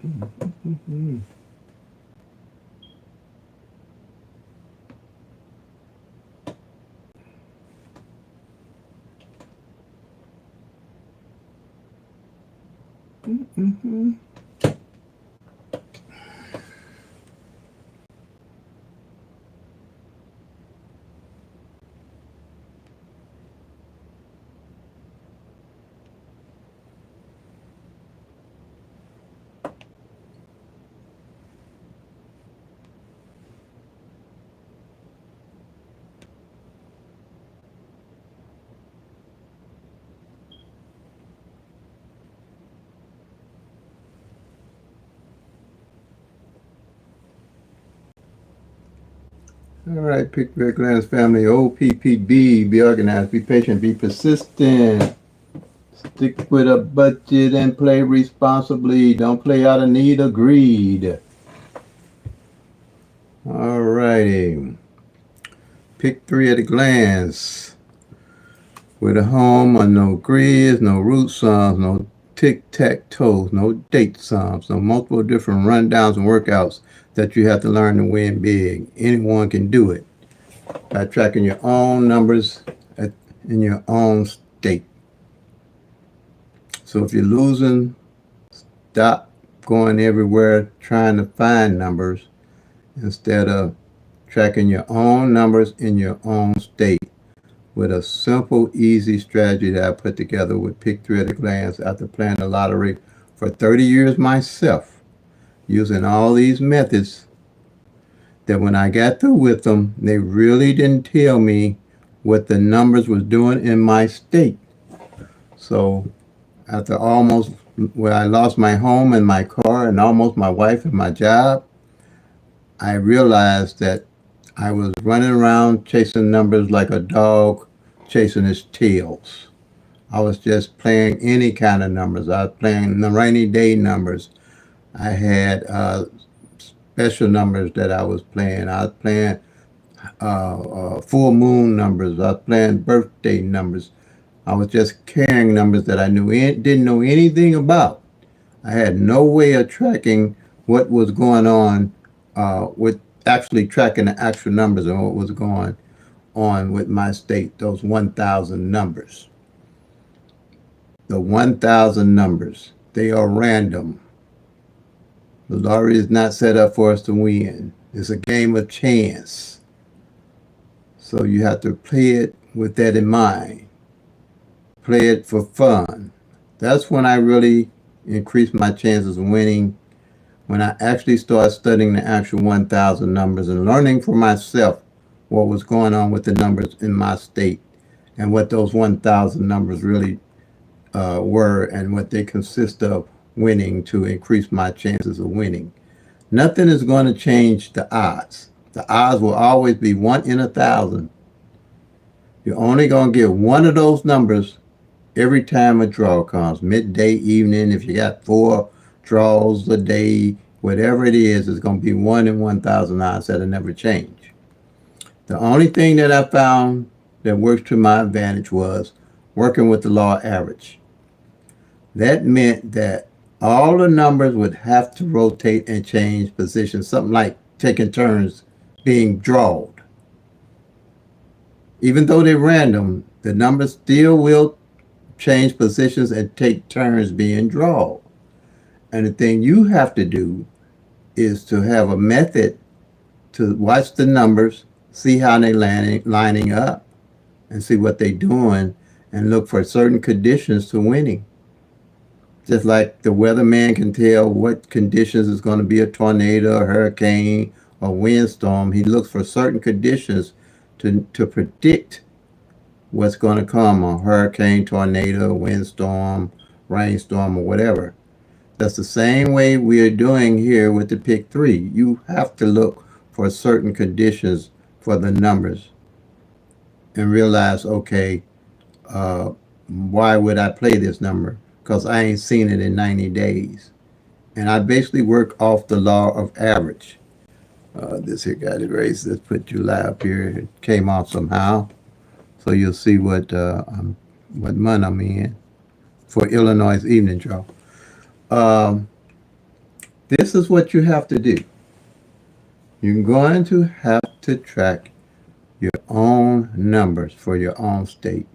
Mm-hmm. Mm-hmm. All right, pick Red Glass family. OPPB. Be organized, be patient, be persistent. Stick with a budget and play responsibly. Don't play out of need or greed. All righty. Pick three at a glance. With a home on no grids, no root sums, no tic-tac-toe, no date sums, no multiple different rundowns and workouts that you have to learn to win big. Anyone can do it by tracking your own numbers in your own state. So if you're losing, stop going everywhere trying to find numbers instead of tracking your own numbers in your own state with a simple, easy strategy that I put together with Pick-3 at a glance after playing the lottery for 30 years myself, using all these methods that when I got through with them, they really didn't tell me what the numbers was doing in my state. So after almost where I lost my home and my car and almost my wife and my job, I realized that I was running around chasing numbers like a dog chasing his tails. I was just playing any kind of numbers. I was playing the rainy day numbers. I had special numbers that I was playing. I was playing full moon numbers. I was playing birthday numbers. I was just carrying numbers that I didn't know anything about. I had no way of tracking what was going on with actually tracking the actual numbers and what was going on with my state, those 1,000 numbers. The 1,000 numbers, they are random. The lottery is not set up for us to win. It's a game of chance. So you have to play it with that in mind. Play it for fun. That's when I really increase my chances of winning, when I actually start studying the actual 1,000 numbers and learning for myself what was going on with the numbers in my state and what those 1,000 numbers really were and what they consist of winning to increase my chances of winning. Nothing is going to change the odds. The odds will always be 1 in 1,000. You're only going to get one of those numbers every time a draw comes, midday, evening. If you got 4 draws a day, whatever it is, it's going to be 1 in 1,000 odds that'll never change. The only thing that I found that works to my advantage was working with the law of average. That meant that all the numbers would have to rotate and change positions, something like taking turns being drawed. Even though they're random, the numbers still will change positions and take turns being drawn. And the thing you have to do is to have a method to watch the numbers, see how they're lining up, and see what they're doing, and look for certain conditions to winning. Just like the weatherman can tell what conditions is going to be a tornado, a hurricane, or windstorm, he looks for certain conditions to predict what's going to come, a hurricane, tornado, windstorm, rainstorm, or whatever. That's the same way we are doing here with the Pick-3. You have to look for certain conditions for the numbers and realize, okay, why would I play this number? Because I ain't seen it in 90 days. And I basically work off the law of average. This here got erased. Let's put July up here. It came off somehow. So you'll see what month I'm in for Illinois evening draw. Um, this is what you have to do. You're going to have to track your own numbers for your own state.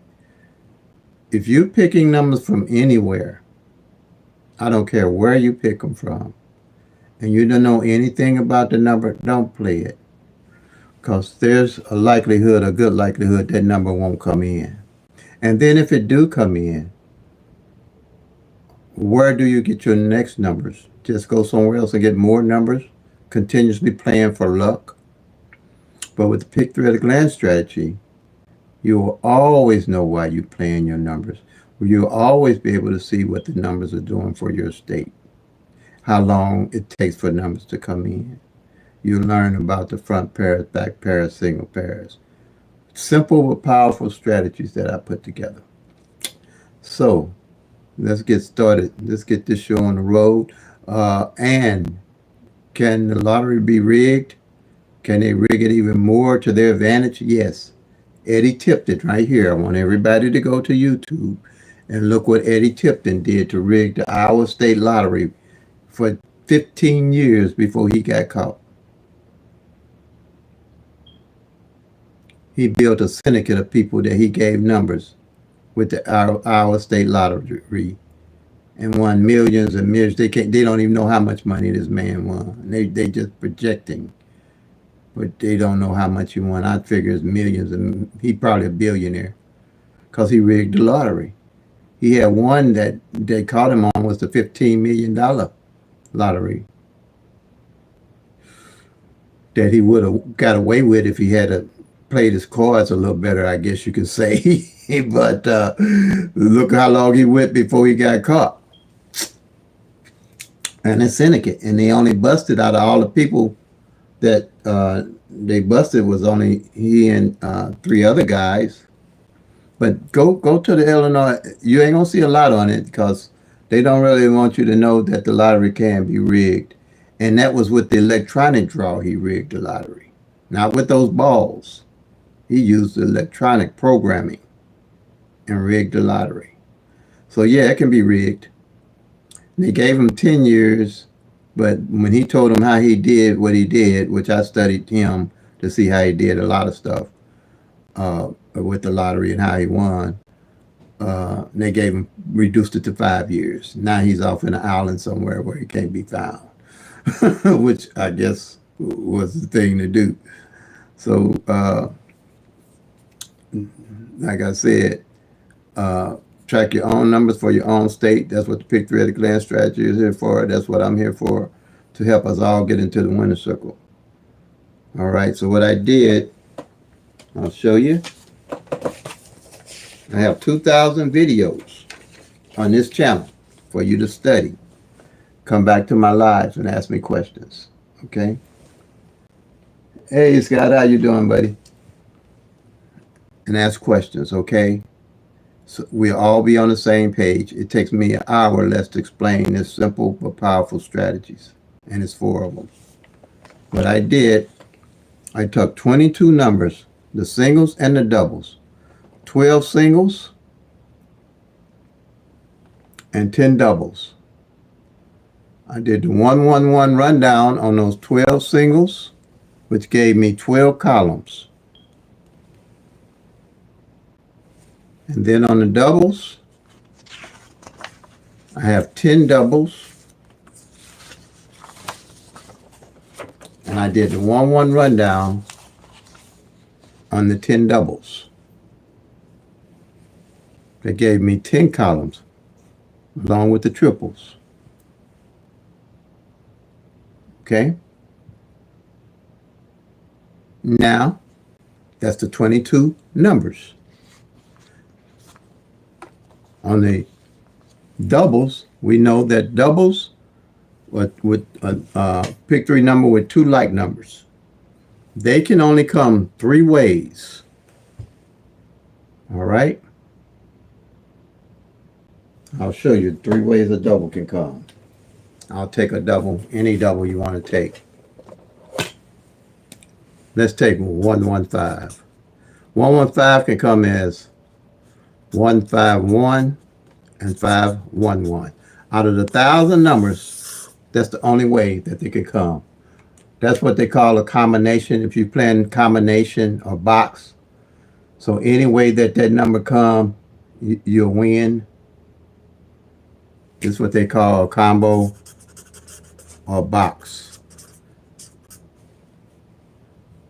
If you're picking numbers from anywhere, I don't care where you pick them from, and you don't know anything about the number, don't play it. Because there's a likelihood, a good likelihood, that number won't come in. And then if it do come in, where do you get your next numbers? Just go somewhere else and get more numbers, continuously playing for luck. But with the pick-3 at a glance strategy, you will always know why you're playing your numbers. You'll always be able to see what the numbers are doing for your state, how long it takes for numbers to come in. You learn about the front pairs, back pairs, single pairs. Simple but powerful strategies that I put together. So let's get started. Let's get this show on the road. And can the lottery be rigged? Can they rig it even more to their advantage? Yes. Eddie Tipton right here. I want everybody to go to YouTube and look what Eddie Tipton did to rig the Iowa State Lottery for 15 years before he got caught. He built a syndicate of people that he gave numbers with the Iowa State Lottery and won millions and millions. They don't even know how much money this man won. They just projecting, but they don't know how much he won. I figure it's millions, and he probably a billionaire because he rigged the lottery. He had one that they caught him on was the $15 million lottery that he would have got away with if he had played his cards a little better, I guess you could say. But look how long he went before he got caught. And a syndicate. And they only busted out of all the people that they busted was only he and 3 other guys. But go to the Illinois. You ain't going to see a lot on it because they don't really want you to know that the lottery can be rigged. And that was with the electronic draw he rigged the lottery. Not with those balls. He used electronic programming and rigged the lottery. So yeah, it can be rigged. And they gave him 10 years, but when he told him how he did what he did, which I studied him to see how he did a lot of stuff with the lottery and how he won, they reduced it to 5 years. Now he's off in an island somewhere where he can't be found, which I guess was the thing to do. So, like I said, track your own numbers for your own state. That's what the pick-3 at a glance strategy is here for. That's what I'm here for, to help us all get into the winner's circle. All right, so what I did, I'll show you. I have 2,000 videos on this channel for you to study. Come back to my lives and ask me questions, okay? Hey, Scott, how you doing, buddy? And ask questions, okay? So we'll all be on the same page. It takes me an hour less to explain this simple but powerful strategies, and it's 4 of them. What I did, I took 22 numbers, the singles and the doubles, 12 singles and 10 doubles. I did the 111 rundown on those 12 singles, which gave me 12 columns. And then on the doubles, I have 10 doubles. And I did the 1-1 rundown on the 10 doubles. That gave me 10 columns, along with the triples. Okay? Now, that's the 22 numbers. On the doubles, we know that doubles with a pick-3 number with 2 like numbers, they can only come 3 ways. All right? I'll show you 3 ways a double can come. I'll take a double, any double you want to take. Let's take 115. 115 can come as 151 and 511. Out of the 1,000 numbers, That's the only way that they can come. That's what they call a combination. If you're playing combination or box, so any way that that number come, you'll win. This is what they call a combo or box.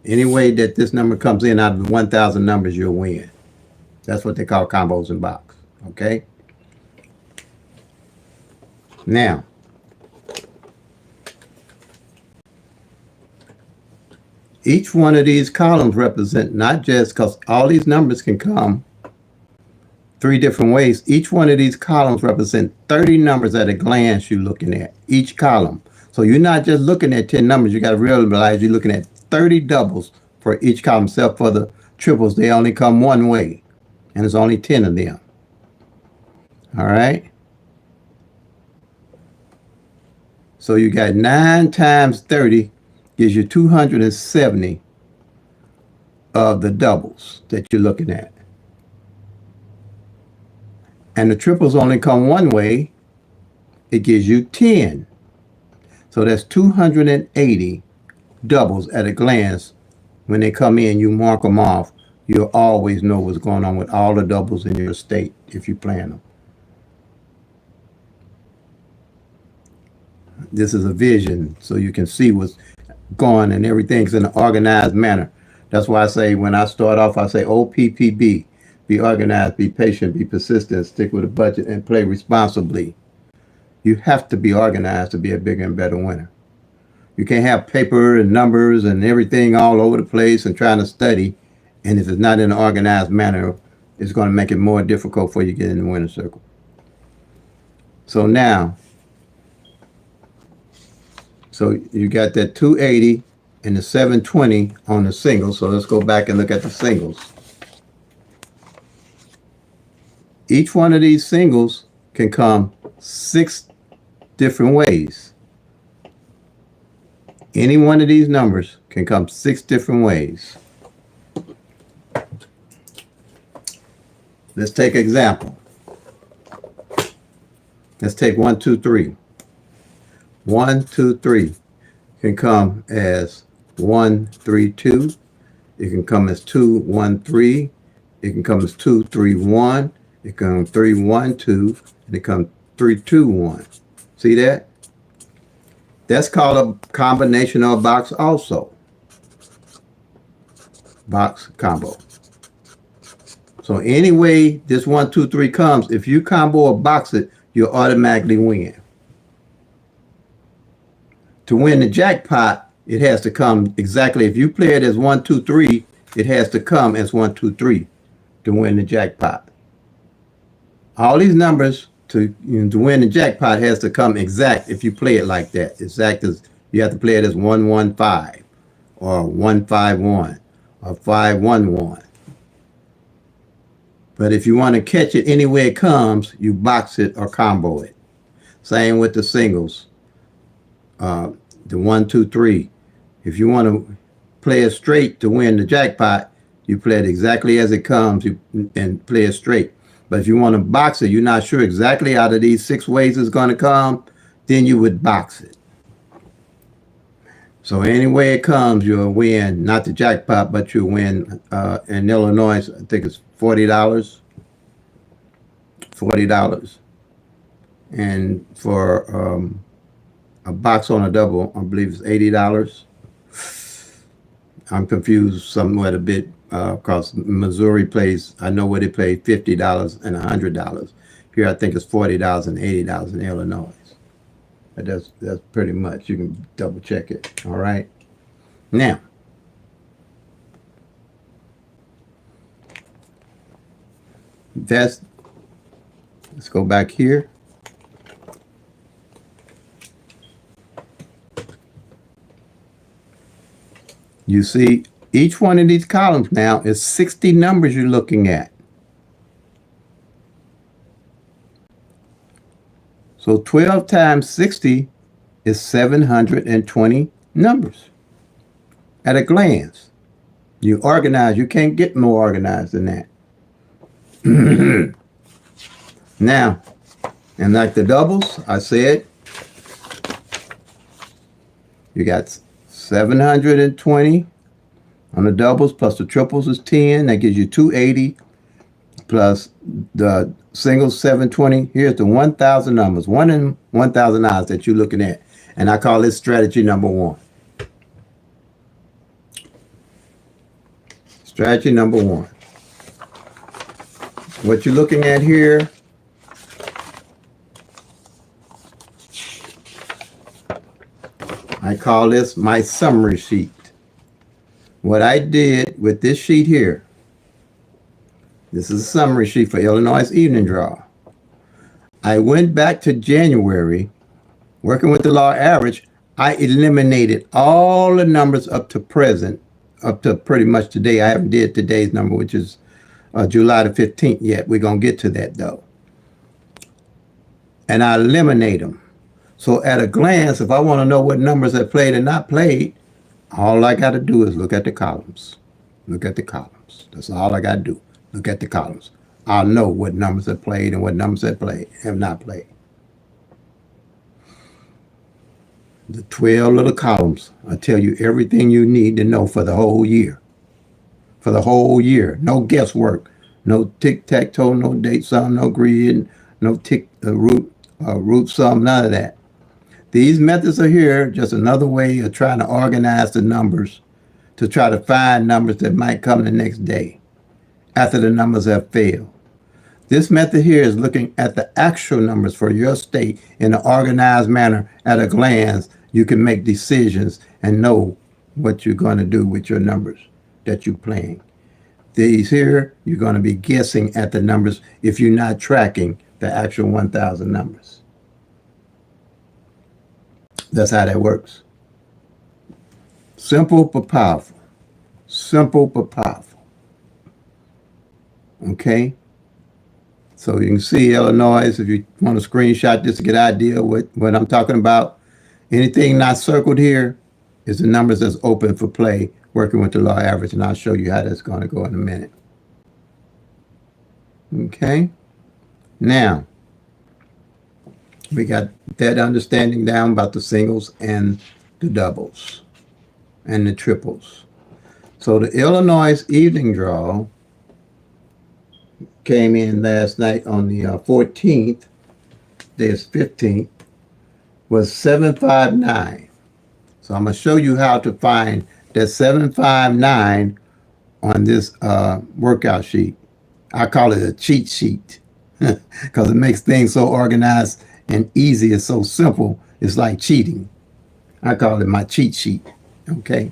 Any way that this number comes in out of the 1,000 numbers, you'll win. That's what they call combos and box. Okay? Now, each one of these columns represent not just, because all these numbers can come 3 different ways. Each one of these columns represent 30 numbers at a glance you're looking at, each column. So you're not just looking at 10 numbers, you got to realize you're looking at 30 doubles for each column, except for the triples. They only come one way, and there's only 10 of them. All right? So you got 9 times 30 gives you 270 of the doubles that you're looking at. And the triples only come one way. It gives you 10. So that's 280 doubles at a glance. When they come in, you mark them off. You'll always know what's going on with all the doubles in your state if you plan them. This is a vision, so you can see what's going, and everything's in an organized manner. That's why I say, when I start off, I say OPPB. Be organized, be patient, be persistent, stick with a budget, and play responsibly. You have to be organized to be a bigger and better winner. You can't have paper and numbers and everything all over the place and trying to study, and if it's not in an organized manner, it's going to make it more difficult for you to get in the winner circle. So now, so you got that 280 and the 720 on the singles. So let's go back and look at the singles. Each one of these singles can come 6 different ways. Any one of these numbers can come 6 different ways. Let's take an example. Let's take 1, 2, 3. 1, 2, 3 can come as 1, 3, 2. It can come as 2, 1, 3. It can come as 2, 3, 1. It comes 3, 1, 2, and it comes 3, 2, 1. See that? That's called a combination or a box also. Box combo. So any way this 1, 2, 3 comes, if you combo or box it, you'll automatically win. To win the jackpot, it has to come exactly. If you play it as 1, 2, 3, it has to come as 1, 2, 3 to win the jackpot. All these numbers to win the jackpot has to come exact if you play it like that. Exact as you have to play it as 1, 1, 5 or 1, 5, 1 or 5, 1, 1. But if you want to catch it anywhere it comes, you box it or combo it. Same with the singles. The 1, 2, 3. If you want to play it straight to win the jackpot, you play it exactly as it comes and play it straight. But if you want to box it, you're not sure exactly out of these 6 ways it's going to come, then you would box it. So any way it comes, you'll win, not the jackpot, but you'll win. In Illinois, I think it's $40. $40. And for a box on a double, I believe it's $80. I'm confused somewhat a bit because Missouri plays, I know where they play $50 and $100. Here I think it's $40 and $80 in Illinois. But that's pretty much, you can double check it. All right. Now, let's go back here. You see, each one of these columns now is 60 numbers you're looking at. So 12 times 60 is 720 numbers at a glance. You organize, you can't get more organized than that. Now, and like the doubles, I said, You got 720 on the doubles, plus the triples is 10. That gives you 280, plus the singles 720. Here's the 1,000 numbers, 1 in 1,000 odds that you're looking at. And I call this strategy number 1. Strategy number 1. What you're looking at here, I call this my summary sheet. What I did with this sheet here, this is a summary sheet for Illinois evening draw. I went back to January, working with the law average. I eliminated all the numbers up to present, up to pretty much today. I haven't did today's number, which is July the 15th yet. We're going to get to that though. And I eliminate them. So at a glance, if I want to know what numbers have played and not played, all I got to do is look at the columns. Look at the columns. That's all I got to do. Look at the columns. I'll know what numbers have played and what numbers have not played. The 12 little columns will tell you everything you need to know for the whole year. For the whole year. No guesswork. No tic-tac-toe, no date sum, no grid, no root sum, none of that. These methods are here, just another way of trying to organize the numbers to try to find numbers that might come the next day after the numbers have failed. This method here is looking at the actual numbers for your state in an organized manner. At a glance, you can make decisions and know what you're going to do with your numbers that you're playing. These here, you're going to be guessing at the numbers if you're not tracking the actual 1,000 numbers. That's how that works. Simple but powerful. Simple but powerful. Okay? So you can see Illinois, if you want to screenshot this to get an idea what I'm talking about. Anything not circled here is the numbers that's open for play, working with the law average, and I'll show you how that's going to go in a minute. Okay? Now, we got that understanding down about the singles and the doubles and the triples. So the Illinois evening draw came in last night on the 14th, today's 15th, was 759. So I'm going to show you how to find that 759 on this workout sheet. I call it a cheat sheet because it makes things so organized and easy. It's so simple. It's like cheating. I call it my cheat sheet. Okay.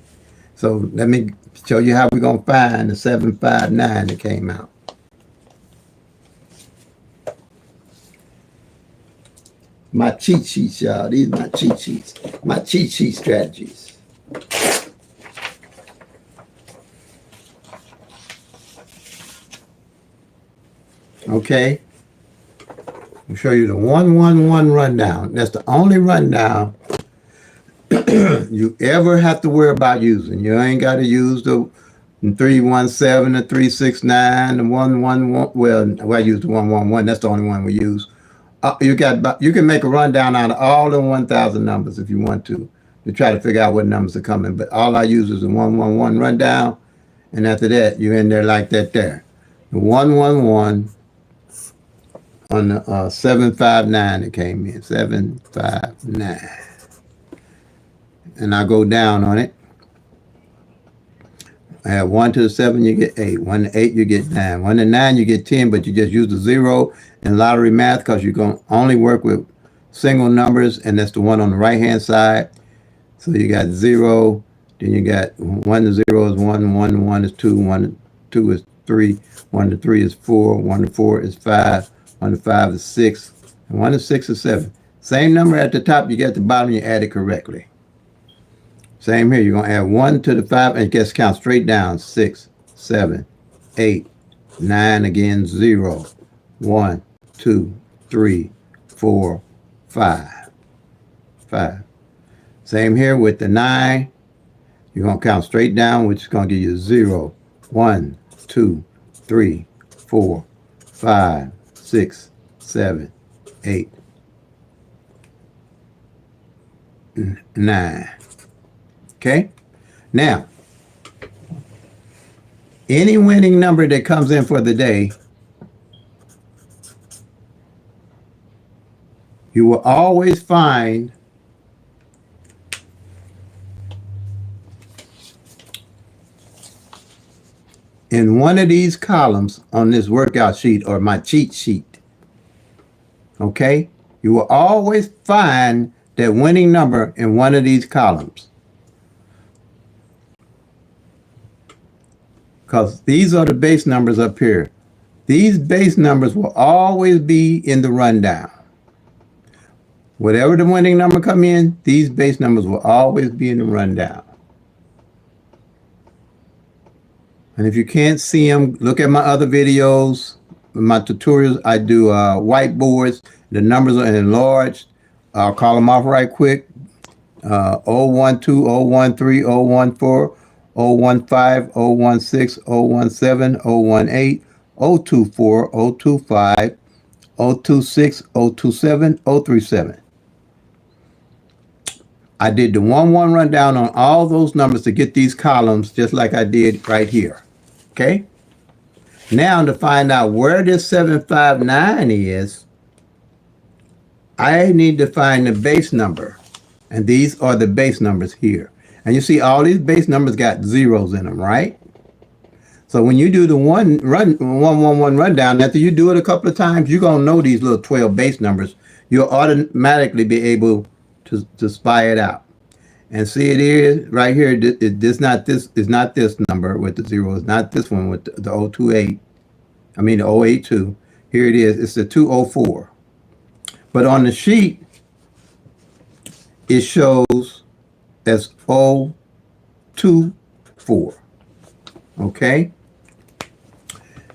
So let me show you how we're going to find the 759 that came out. My cheat sheets, y'all. These are my cheat sheets. My cheat sheet strategies. Okay. I'll show you the 111 rundown. That's the only rundown you ever have to worry about using. You ain't got to use the 317, the 369, the 111. Well, I use the 111. That's the only one we use. You can make a rundown out of all the 1,000 numbers if you want to try to figure out what numbers are coming. But all I use is the 111 rundown, and after that, you're in there like that there. The 111 on the 759 that came in, 759. And I go down on it. I have 1 to the 7, you get 8. 1 to 8, you get 9. 1 to 9, you get 10, but you just use the 0 in lottery math because you're going to only work with single numbers, and that's the one on the right-hand side. So you got 0, then you got 1 to 0 is 1, 1 to 1 is 2, 1 to 2 is 3, 1 to 3 is 4, 1 to 4 is 5, 1 to 5 is 6, and 1 to 6 is 7. Same number at the top, you get at the bottom, you add it correctly. Same here, you're going to add 1 to the 5, and it gets count straight down. 6, 7, 8, 9, again, 0, 1, 2, 3, 4, 5. 5. Same here with the 9. You're going to count straight down, which is going to give you 0, 1, 2, 3, 4, 5, 6, 7, 8, 9. Okay? Now, any winning number that comes in for the day, you will always find in one of these columns on this workout sheet or my cheat sheet. Okay? You will always find that winning number in one of these columns. Because these are the base numbers up here. These base numbers will always be in the rundown. Whatever the winning number come in, these base numbers will always be in the rundown. And if you can't see them, look at my other videos, my tutorials. I do whiteboards. The numbers are enlarged. I'll call them off right quick. 012, 013, 014, 015, 016, 017, 018, 024, 025, 026, 027, 037. I did the 1-1 rundown on all those numbers to get these columns just like I did right here. Okay? Now to find out where this 759 is, I need to find the base number. And these are the base numbers here. And you see all these base numbers got zeros in them, right? So when you do the 111 rundown, after you do it a couple of times, you're going to know these little 12 base numbers. You'll automatically be able to spy it out. And see it is right here. It's not this number with the zero. It's not this one with the 028. I mean the 082. Here it is. It's the 204. But on the sheet, it shows as 024. Okay?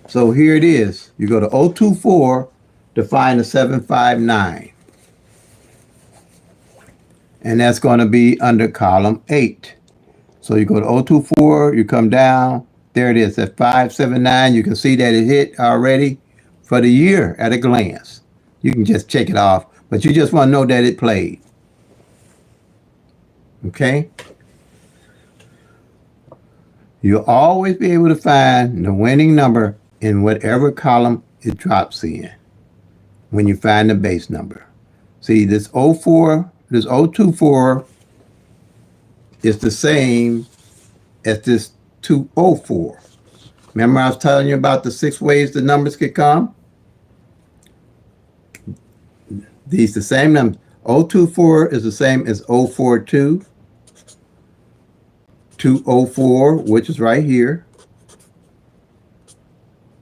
So here it is. You go to 024 to find the 759. And that's going to be under column 8. So you go to 024, you come down. There it is at 579. You can see that it hit already for the year at a glance. You can just check it off, but you just want to know that it played. Okay? You'll always be able to find the winning number in whatever column it drops in when you find the base number. See, this 024 is the same as this 204. Remember I was telling you about the 6 ways the numbers could come? These the same numbers. 024 is the same as 042. 204, which is right here.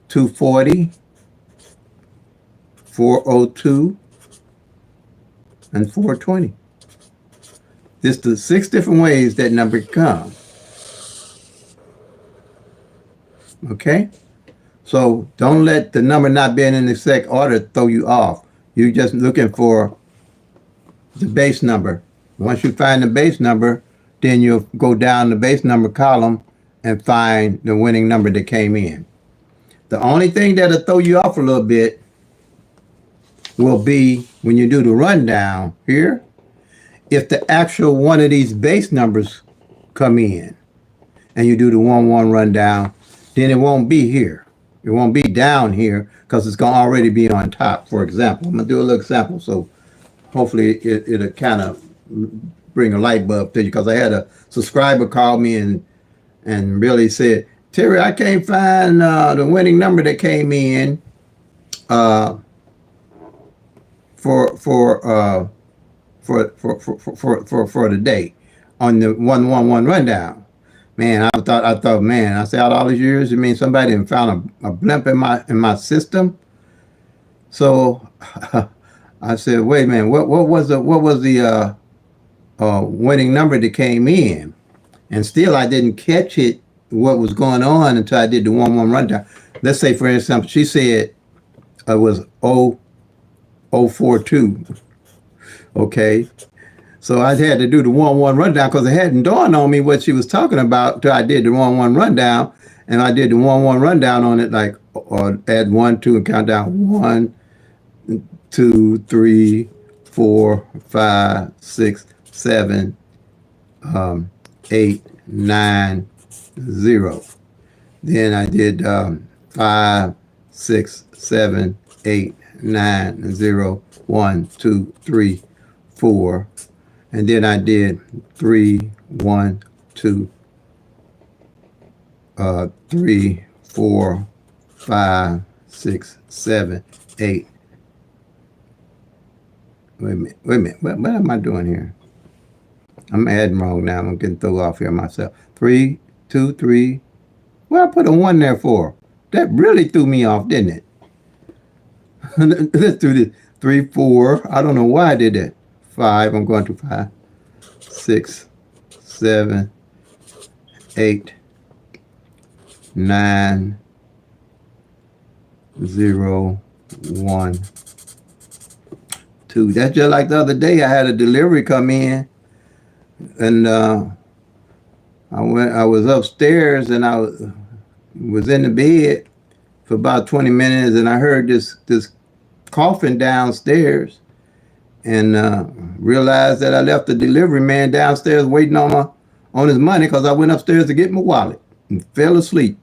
240. 402. And 420. This is the 6 different ways that number can come. Okay? So don't let the number not being in the exact order throw you off. You're just looking for the base number. Once you find the base number, then you'll go down the base number column and find the winning number that came in. The only thing that'll throw you off a little bit will be when you do the rundown here, if the actual one of these base numbers come in and you do the 1-1 rundown, then it won't be here. It won't be down here because it's going to already be on top. For example, I'm going to do a little example so hopefully it'll kind of bring a light bulb to you, because I had a subscriber call me and really said, Terry, I can't find the winning number that came in for the day on the 1-1-1 rundown. Man, I thought, man, I said, out all these years, you mean somebody found a blimp in my system? So I said, wait a minute, what was the winning number that came in? And still, I didn't catch it, what was going on, until I did the 1-1 rundown. Let's say, for example, she said it was 042. Okay. So I had to do the 1-1 rundown because it hadn't dawned on me what she was talking about until I did the 1-1 rundown. And I did the 1-1 rundown on it, like, or add 1, 2, and count down 1, 2, 3, 4, 5, 6, 7, 0. Then I did 5, 6, 7, 8, 9, 0, 1, 2, 3, 4. And then I did 3, 1, 2, 3, 4, 5, 6, 7, 8. Wait a minute. What am I doing here? I'm adding wrong now. I'm getting thrown off here myself. 3, 2, 3. Well, I put a 1 there for? That really threw me off, didn't it? Let's do this. 3, 4. I don't know why I did that. 5. I'm going to 5. 6, 7, 8, 9, 0, 1, 2. That's just like the other day. I had a delivery come in, and I was upstairs, and I was in the bed for about 20 minutes, and I heard this coughing downstairs, and realized that I left the delivery man downstairs waiting on his money, because I went upstairs to get my wallet and fell asleep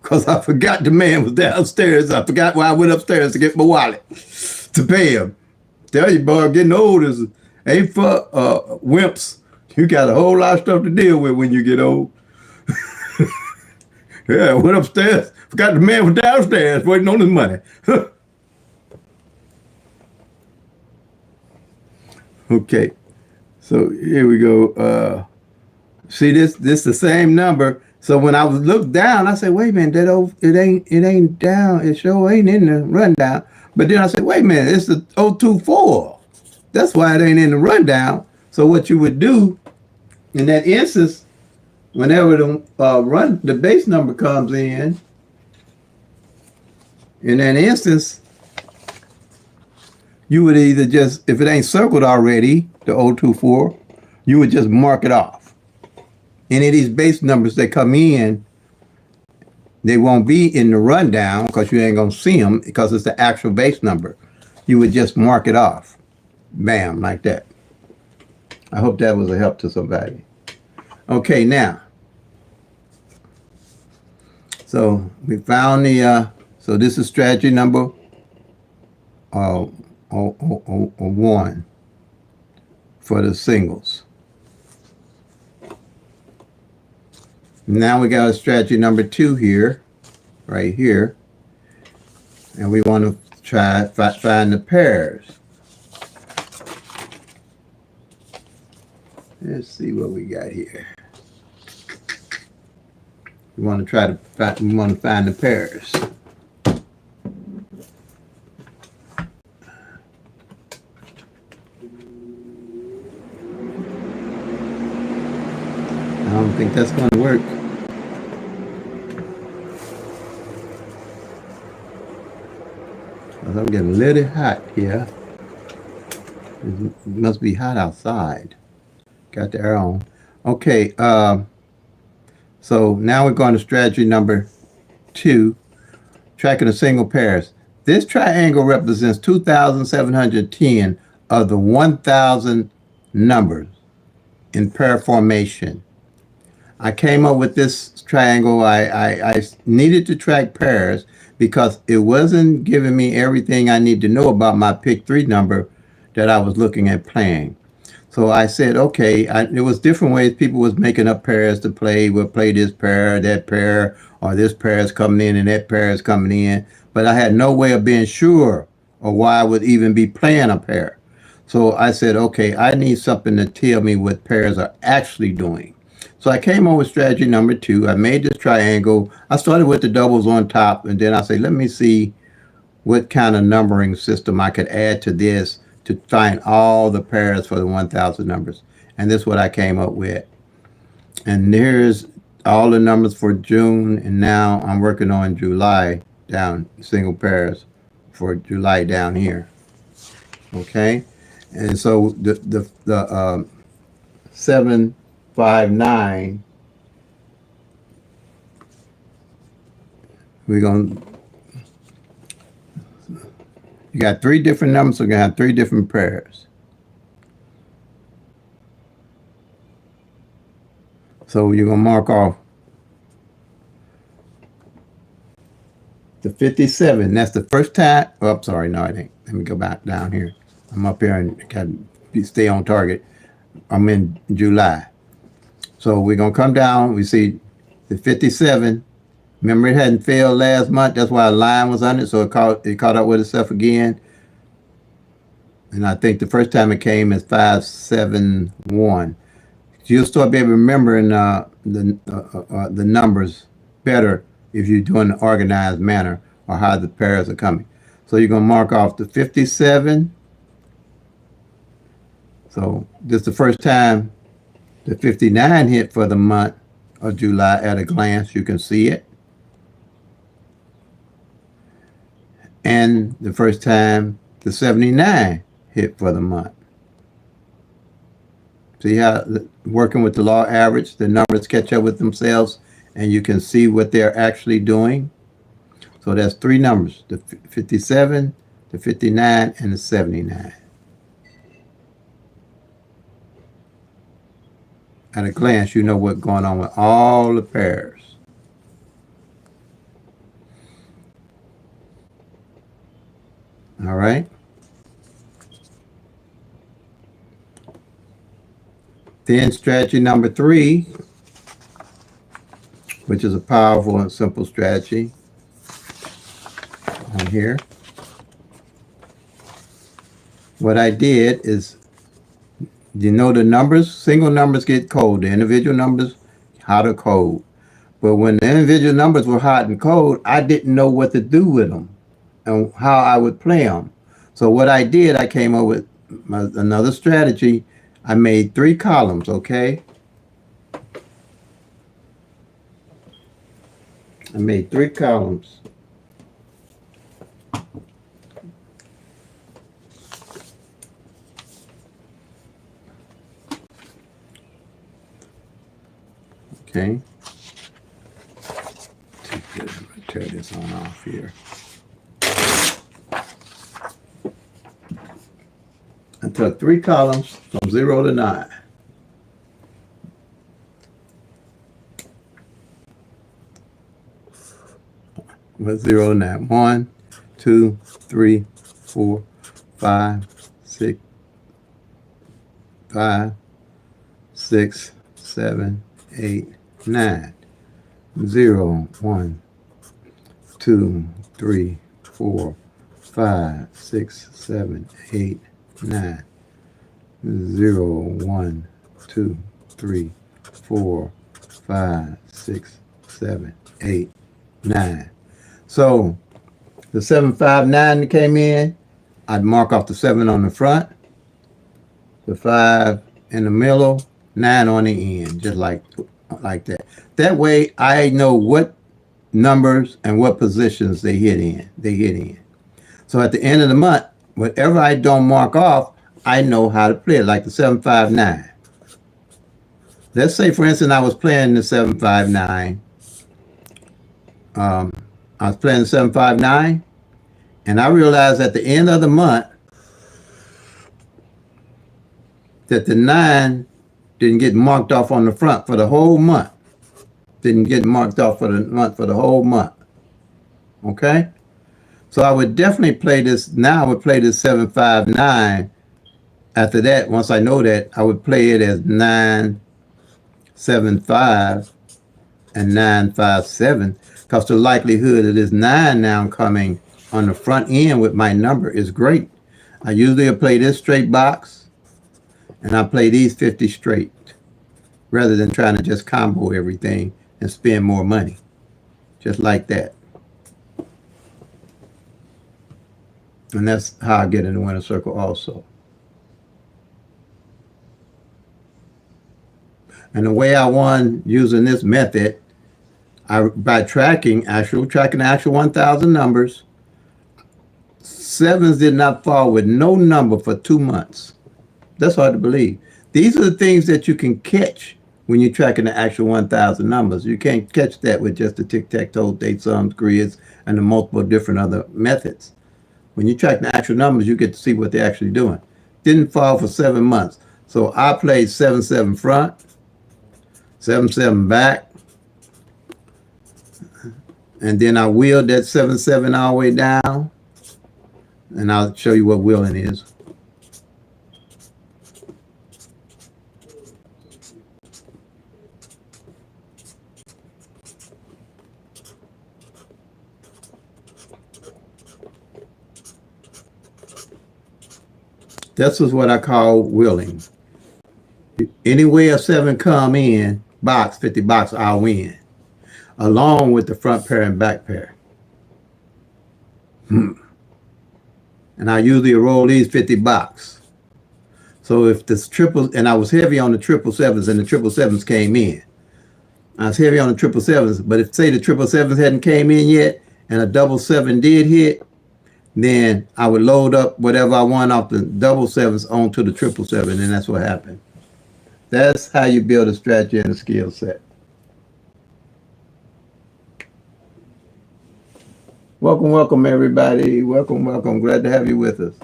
because I forgot the man was downstairs. I forgot why I went upstairs to get my wallet to pay him. Tell you, boy, getting old ain't for wimps. You got a whole lot of stuff to deal with when you get old. Yeah, I went upstairs, forgot the man was downstairs waiting on his money. Okay, so here we go. See, this the same number. So when I was looked down, I said, wait a minute, it ain't down. It sure ain't in the rundown. But then I said, wait a minute, it's the 024. That's why it ain't in the rundown. So what you would do in that instance, whenever the base number comes in that instance, you would either just, if it ain't circled already, the 024, you would just mark it off. Any of these base numbers that come in, they won't be in the rundown because you ain't going to see them because it's the actual base number. You would just mark it off. Bam, like that. I hope that was a help to somebody. Okay, now. So we found so this is strategy number 1 for the singles. Now we got a strategy number 2 here, right here. And we want to try find the pairs. Let's see what we got here. We want to find the pairs. I don't think that's going to work. I'm getting a little hot here. It must be hot outside. Got the air on. Okay, so now we're going to strategy number 2, tracking the single pairs. This triangle represents 2,710 of the 1,000 numbers in pair formation. I came up with this triangle. I needed to track pairs because it wasn't giving me everything I need to know about my PICK-3 number that I was looking at playing. So I said, okay, there was different ways people was making up pairs to play. We'll play this pair, that pair, or this pair is coming in and that pair is coming in. But I had no way of being sure or why I would even be playing a pair. So I said, okay, I need something to tell me what pairs are actually doing. So I came up with strategy number 2. I made this triangle. I started with the doubles on top, and then I said, let me see what kind of numbering system I could add to this to find all the pairs for the 1,000 numbers. And this is what I came up with. And here's all the numbers for June, and now I'm working on July down, single pairs for July down here. Okay? And so the 759, we're going to, you got 3 different numbers, so we're going to have 3 different pairs. So you're going to mark off the 57. That's the first time. Oh, I'm sorry. No, it ain't. Let me go back down here. I'm up here and got to stay on target. I'm in July. So we're going to come down. We see the 57. Remember, it hadn't failed last month. That's why a line was on it. So it caught up with itself again. And I think the first time it came is 571. You'll start being remembering the numbers better if you're doing an organized manner or how the pairs are coming. So you're going to mark off the 57. So this is the first time the 59 hit for the month of July at a glance. You can see it. And the first time the 79 hit for the month. See how working with the law average, the numbers catch up with themselves and you can see what they're actually doing. So that's three numbers, the 57, the 59, and the 79. At a glance, you know what's going on with all the pairs. All right. Then strategy number 3, which is a powerful and simple strategy on here. What I did is, you know, the numbers, single numbers get cold. The individual numbers, hot or cold. But when the individual numbers were hot and cold, I didn't know what to do with them and how I would play them. So what I did, I came up with another strategy. I made 3 columns, okay? I made 3 columns. Okay. I'm going to tear this on off here. I took 3 columns from 0 to 9. With 0 to 9. 1, 2, 3, 4, 5, 6, 5, 6, 7, 8, 9. 0, 1, 2, 3, 4, 5, 6, 7, 8, 9. 0, 1, 2, 3, 4, 5, 6, 7, 8, 9. So the 759 that came in, I'd mark off the 7 on the front, the 5 in the middle, 9 on the end, just like that. That way I know what numbers and what positions they hit in. So at the end of the month, whatever I don't mark off, I know how to play it, like the 759. Let's say, for instance, I was playing the 759. I was playing the 759, and I realized at the end of the month that the 9 didn't get marked off on the front for the whole month. Didn't get marked off for the whole month. Okay? So I would definitely play this. Now I would play this 759. After that, once I know that, I would play it as 975 and 957, because the likelihood of this 9 now coming on the front end with my number is great. I usually play this straight box, and I play these 50 straight, rather than trying to just combo everything and spend more money, just like that. And that's how I get in the winner circle also. And the way I won using this method, by tracking the actual 1,000 numbers, 7s did not fall with no number for 2 months. That's hard to believe. These are the things that you can catch when you're tracking the actual 1,000 numbers. You can't catch that with just the tic-tac-toe, date sums, grids, and the multiple different other methods. When you track the actual numbers, you get to see what they're actually doing. Didn't fall for 7 months. So I played 7-7 front, 7 back, and then I wheeled that 7 all the way down, and I'll show you what wheeling is. This is what I call wheeling. Any way a 7 come in, box, 50 box, I'll win, along with the front pair and back pair. And I usually roll these 50 box. So if this triple, and I was heavy on the 777s, and the 777s came in. I was heavy on the 777s, but if say the 777s hadn't came in yet, and a 777 did hit, then I would load up whatever I want off the 777s onto the 777, and that's what happened. That's how you build a strategy and a skill set. Welcome, everybody. Welcome. Glad to have you with us.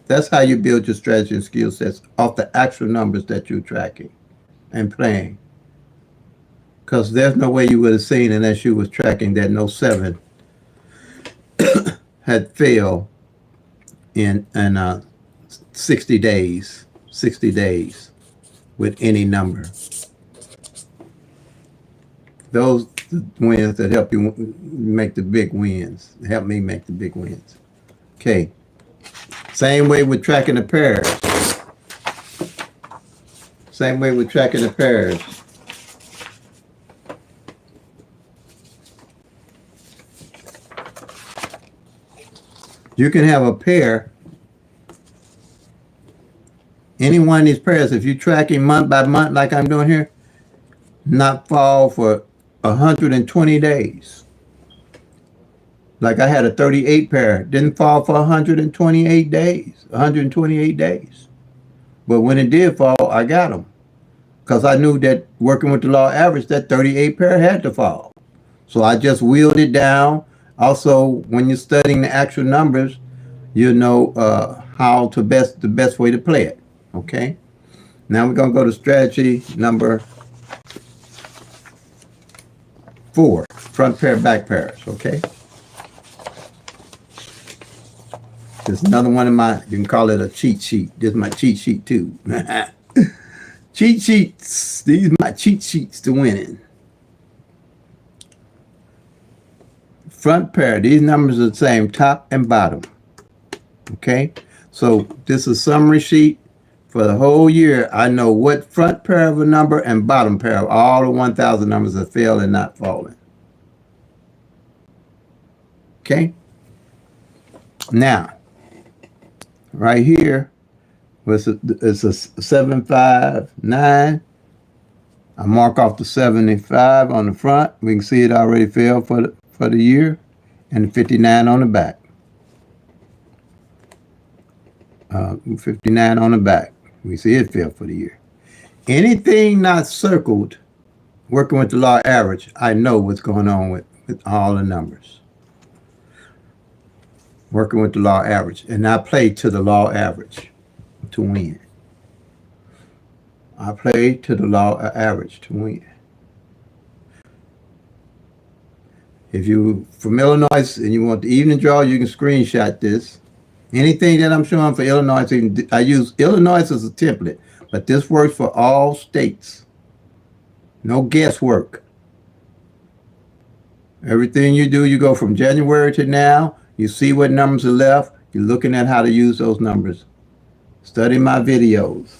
That's how you build your strategy and skill sets off the actual numbers that you're tracking and playing. Because there's no way you would have seen unless you was tracking that no 7 had failed in 60 days with any number. Those wins that help you make the big wins, help me make the big wins. Okay. Same way with tracking the pairs. You can have a pair, any one of these pairs, if you're tracking month by month like I'm doing here, not fall for 120 days. Like I had a 38 pair, didn't fall for 128 days. But when it did fall, I got them. Because I knew that working with the law average, that 38 pair had to fall. So I just wheeled it down. Also, when you're studying the actual numbers, you know how to the best way to play it. Okay? Now we're going to go to strategy number 4, front pair, back pairs. Okay? There's another one of my, you can call it a cheat sheet. This is my cheat sheet too. Cheat sheets. These are my cheat sheets to winning. Front pair, these numbers are the same, top and bottom. Okay? So this is a summary sheet for the whole year. I know what front pair of a number and bottom pair of all the 1,000 numbers that fail and not falling. Okay? Now, right here, it's a 759. I mark off the 75 on the front. We can see it already fell for the year, and the 59 on the back. 59 on the back. We see it fell for the year. Anything not circled, working with the law average, I know what's going on with all the numbers. Working with the law average. And I play to the law average to win. I play to the law average to win. If you're from Illinois and you want the evening draw, you can screenshot this. Anything that I'm showing for Illinois, I use Illinois as a template, but this works for all states. No guesswork. Everything you do, you go from January to now, you see what numbers are left, you're looking at how to use those numbers. Study my videos.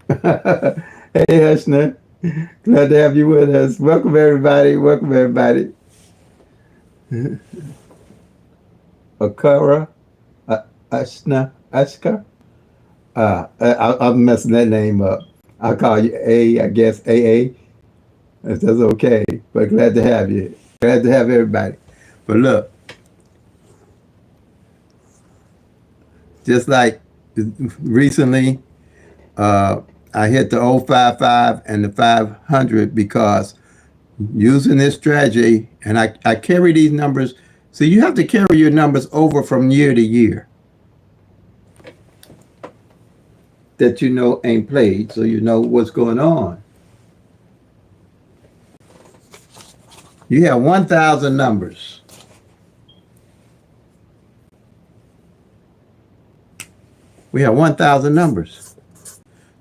Hey, Heshna. Glad to have you with us. Welcome, everybody. Akara, Ashka. I'm messing that name up. I'll call you I guess AA. That's okay. But glad to have you. Glad to have everybody. But look, just like recently, I hit the 055 and the 500 because using this strategy, and I carry these numbers. So you have to carry your numbers over from year to year. that you know ain't played, so you know what's going on. You have 1,000 numbers. We have 1,000 numbers.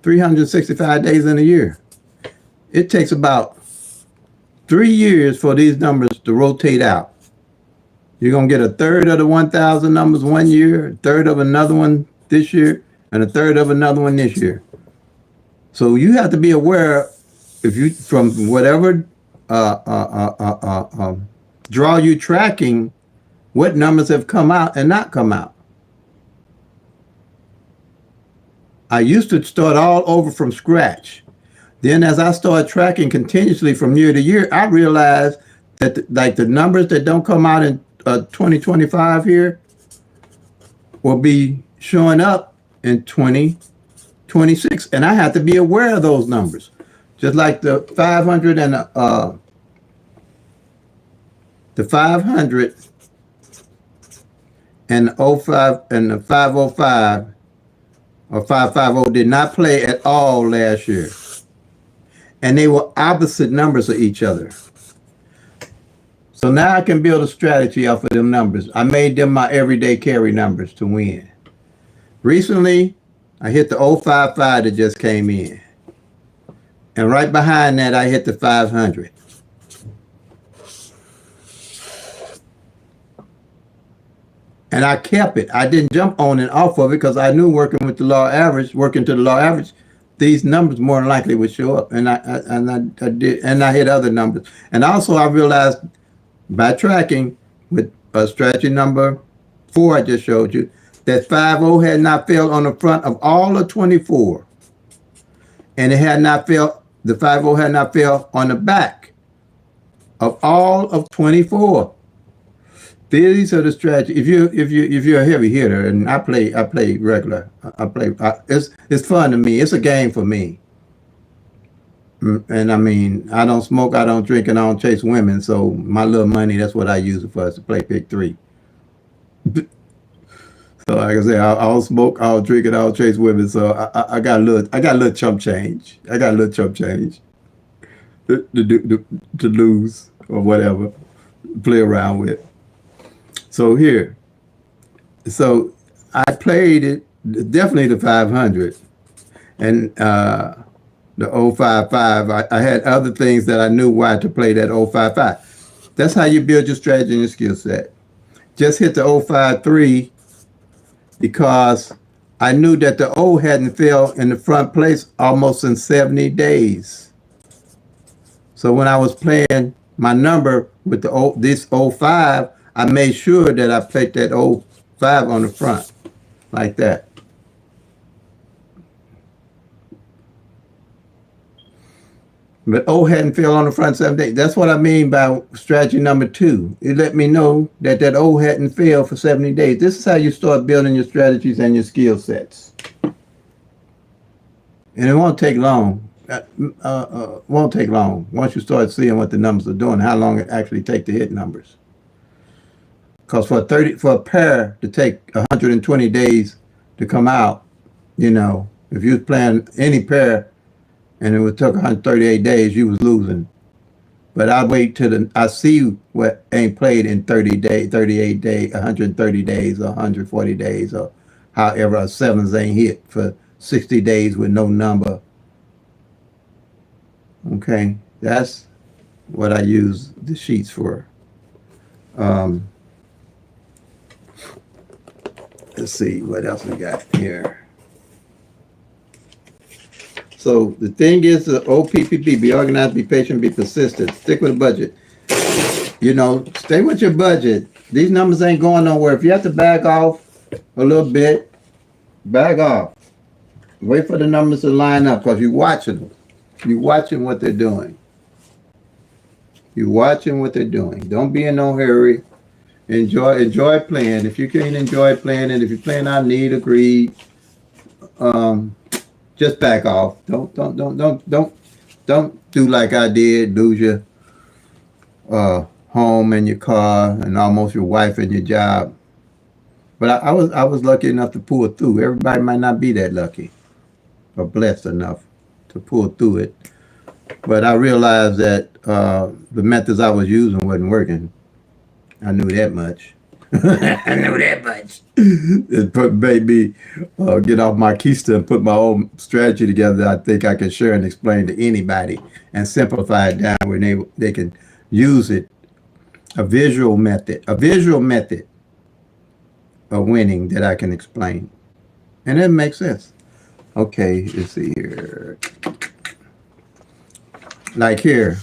365 days in a year. It takes about 3 years for these numbers to rotate out. You're going to get a third of the 1,000 numbers one year, a third of another one this year, and a third of another one this year. So you have to be aware, if you, from whatever draw you tracking, what numbers have come out and not come out. I used to start all over from scratch. Then as I started tracking continuously from year to year, I realized that like the numbers that don't come out in 2025 here will be showing up in 2026. And I have to be aware of those numbers. Just like the 500 and the 500 and the 05 and the 505 or 550 did not play at all last year. And they were opposite numbers of each other. So now I can build a strategy off of them numbers. I made them my everyday carry numbers to win. Recently, I hit the 055 that just came in. And right behind that, I hit the 500. And I kept it. I didn't jump on and off of it because I knew working with the law average, working to the law average, these numbers more than likely would show up. And I did, and I hit other numbers. And also I realized by tracking with strategy number 4 I just showed you, that 50 had not failed on the front of all of 24. And it had not failed, the 50 had not failed on the back of all of 24. These are the strategies. If you're a heavy hitter, and I play regular. It's fun to me. It's a game for me. And I mean, I don't smoke, I don't drink, and I don't chase women. So my little money, that's what I use it for, is to play PICK-3. So like I say, I'll smoke, I'll drink, and I'll chase women. So I got a little chump change. I got a little chump change to lose or whatever, play around with. So here, so I played it, definitely the 500 and the 055. I had other things that I knew why to play that 055. That's how you build your strategy and your skill set. Just hit the 053 because I knew that the O hadn't fell in the front place almost in 70 days. So when I was playing my number with the this 05, I made sure that I played that 05 on the front, like that. But O hadn't fell on the front 7 days. That's what I mean by strategy number 2. It let me know that that O hadn't failed for 70 days. This is how you start building your strategies and your skill sets. And it won't take long. Won't take long once you start seeing what the numbers are doing, how long it actually takes to hit numbers. Because for a pair to take 120 days to come out, you know, if you was playing any pair and it took 138 days, you was losing. But I wait till I see what ain't played in 30 days, 38 days, 130 days, or 140 days, or however, a sevens ain't hit for 60 days with no number. Okay, that's what I use the sheets for. Let's see what else we got here. So the thing is, the OPPB, be organized, be patient, be persistent, stick with a budget. You know, stay with your budget. These numbers ain't going nowhere. If you have to back off a little bit, back off. Wait for the numbers to line up because you're watching them. You're watching what they're doing. You're watching what they're doing. Don't be in no hurry. Enjoy playing. If you can't enjoy playing, and if you're playing out need, agreed, just back off. Don't do like I did. Lose your home and your car and almost your wife and your job. But I was lucky enough to pull through. Everybody might not be that lucky. or blessed enough to pull through it. But I realized that the methods I was using wasn't working. I knew that much. I know that much. It made me get off my keister and put my own strategy together that I think I can share and explain to anybody and simplify it down where they can use it. A visual method of winning that I can explain. And it makes sense. Okay, let's see here. Like here,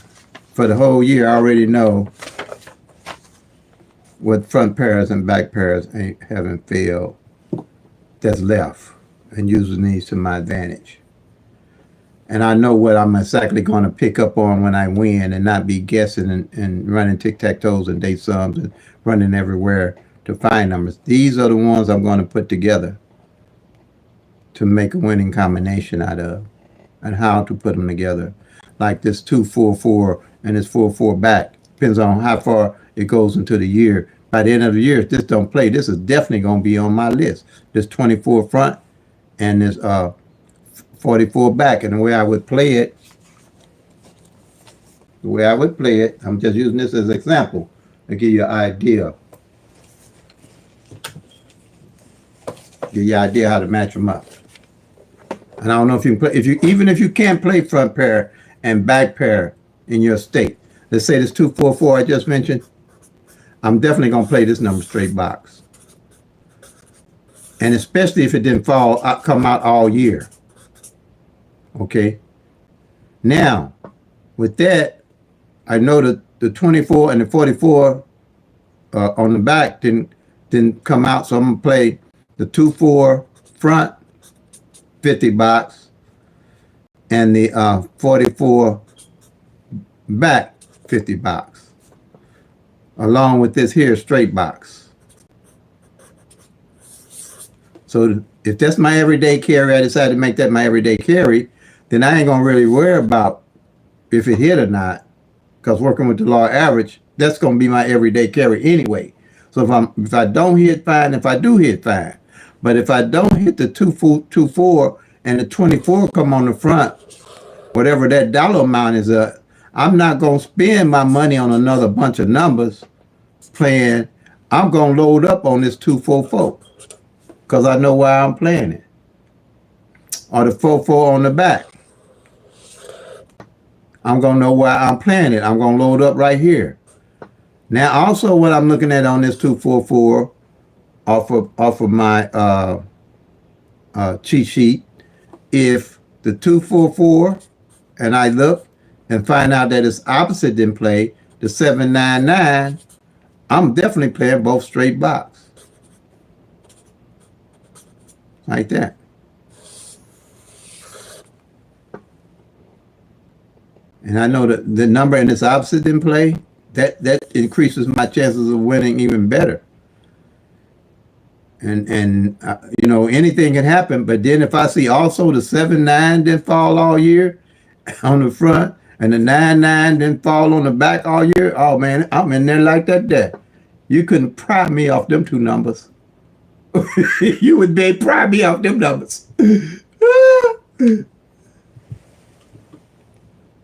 for the whole year, I already know what front pairs and back pairs haven't failed that's left, and using these to my advantage. And I know what I'm exactly going to pick up on when I win and not be guessing and running tic-tac-toes and date sums and running everywhere to find numbers. These are the ones I'm going to put together to make a winning combination out of, and how to put them together. Like this 2-4-4 and this 4-4 back. Depends on how far it goes into the year. By the end of the year, if this don't play, this is definitely going to be on my list. This 24 front and this 44 back. And the way I would play it, I'm just using this as an example to give you an idea. Give you an idea how to match them up. And I don't know if you can play, even if you can't play front pair and back pair in your state. Let's say this 2-4-4 I just mentioned. I'm definitely going to play this number straight box. And especially if it didn't come out all year. Okay. Now, with that, I know that the 24 and the 44 on the back didn't come out, so I'm going to play the 2-4 front 50 box and the 44 back 50 box, along with this here straight box. So if that's my everyday carry, I decide to make that my everyday carry, then I ain't gonna really worry about if it hit or not, because working with the law average, that's gonna be my everyday carry anyway. So if I don't hit, fine. If I do hit, fine. But if I don't hit the 2-4 and the 24 come on the front, whatever that dollar amount is, I'm not going to spend my money on another bunch of numbers playing. I'm going to load up on this 2-4-4 because I know why I'm playing it. Or the 4-4 on the back. I'm going to know why I'm playing it. I'm going to load up right here. Now, also what I'm looking at on this 2-4-4 off of my cheat sheet, if the 2-4-4 and I look and find out that it's opposite in play, the 7-9-9, I'm definitely playing both straight box. Like that. And I know that the number and its opposite in play, that increases my chances of winning even better. And you know, anything can happen. But then if I see also the 7-9 didn't fall all year on the front, and the 9-9 didn't fall on the back all year, oh man, I'm in there like that. You couldn't pry me off them two numbers. You would be pry me off them numbers.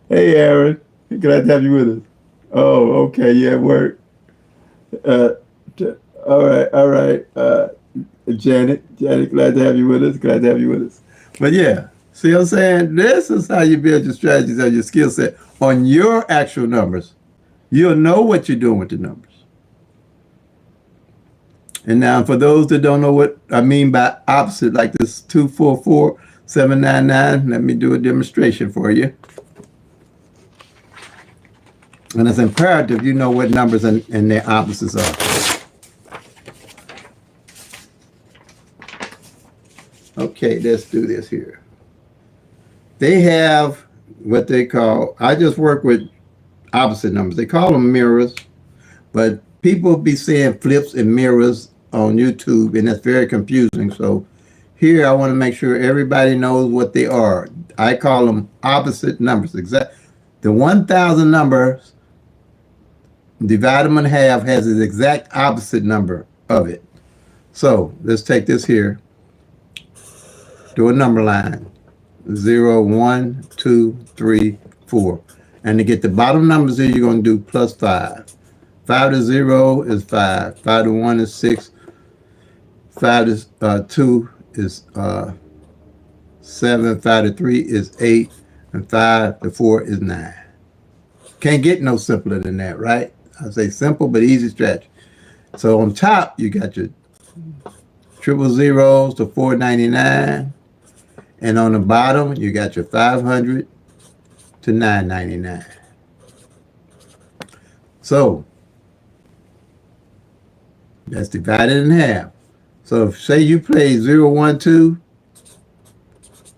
Hey, Aaron, glad to have you with us. Oh, okay, yeah, work. All right. Janet, glad to have you with us. But yeah, see what I'm saying? This is how you build your strategies and your skill set on your actual numbers. You'll know what you're doing with the numbers. And now for those that don't know what I mean by opposite, like this 2-4-4, 7-9-9, let me do a demonstration for you. And it's imperative you know what numbers and their opposites are. Okay, let's do this here. They have what they call, I just work with opposite numbers. They call them mirrors, but people be saying flips and mirrors on YouTube, and that's very confusing. So here I want to make sure everybody knows what they are. I call them opposite numbers. The 1,000 numbers, divide them in half, has the exact opposite number of it. So let's take this here. Do a number line. 0, 1, 2, 3, 4. And to get the bottom numbers here, you're going to do plus 5. 5 to 0 is 5. 5 to 1 is 6. 5 to 2 is 7. 5 to 3 is 8. And 5 to 4 is 9. Can't get no simpler than that, right? I say simple but easy stretch. So on top, you got your triple zeros to 499. And on the bottom, you got your 500 to 999. So that's divided in half. So if, say you play 0, 1, 2,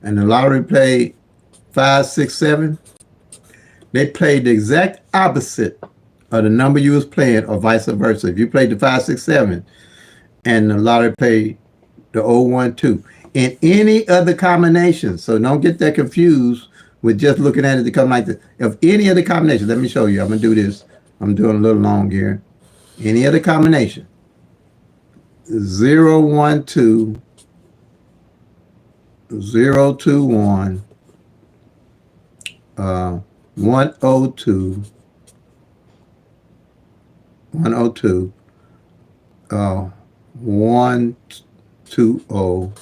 and the lottery played 5, 6, 7, they played the exact opposite of the number you was playing, or vice versa. If you played the 5, 6, 7, and the lottery played the 0, 1, 2, in any other combination, so don't get that confused with just looking at it to come like this. If any other combination, let me show you. I'm going to do this. I'm doing a little long here. Any other combination. 0, 1, 2, 0, 2, 1, 1, 0, 2, 1, 0, 2, 1, 2, 0,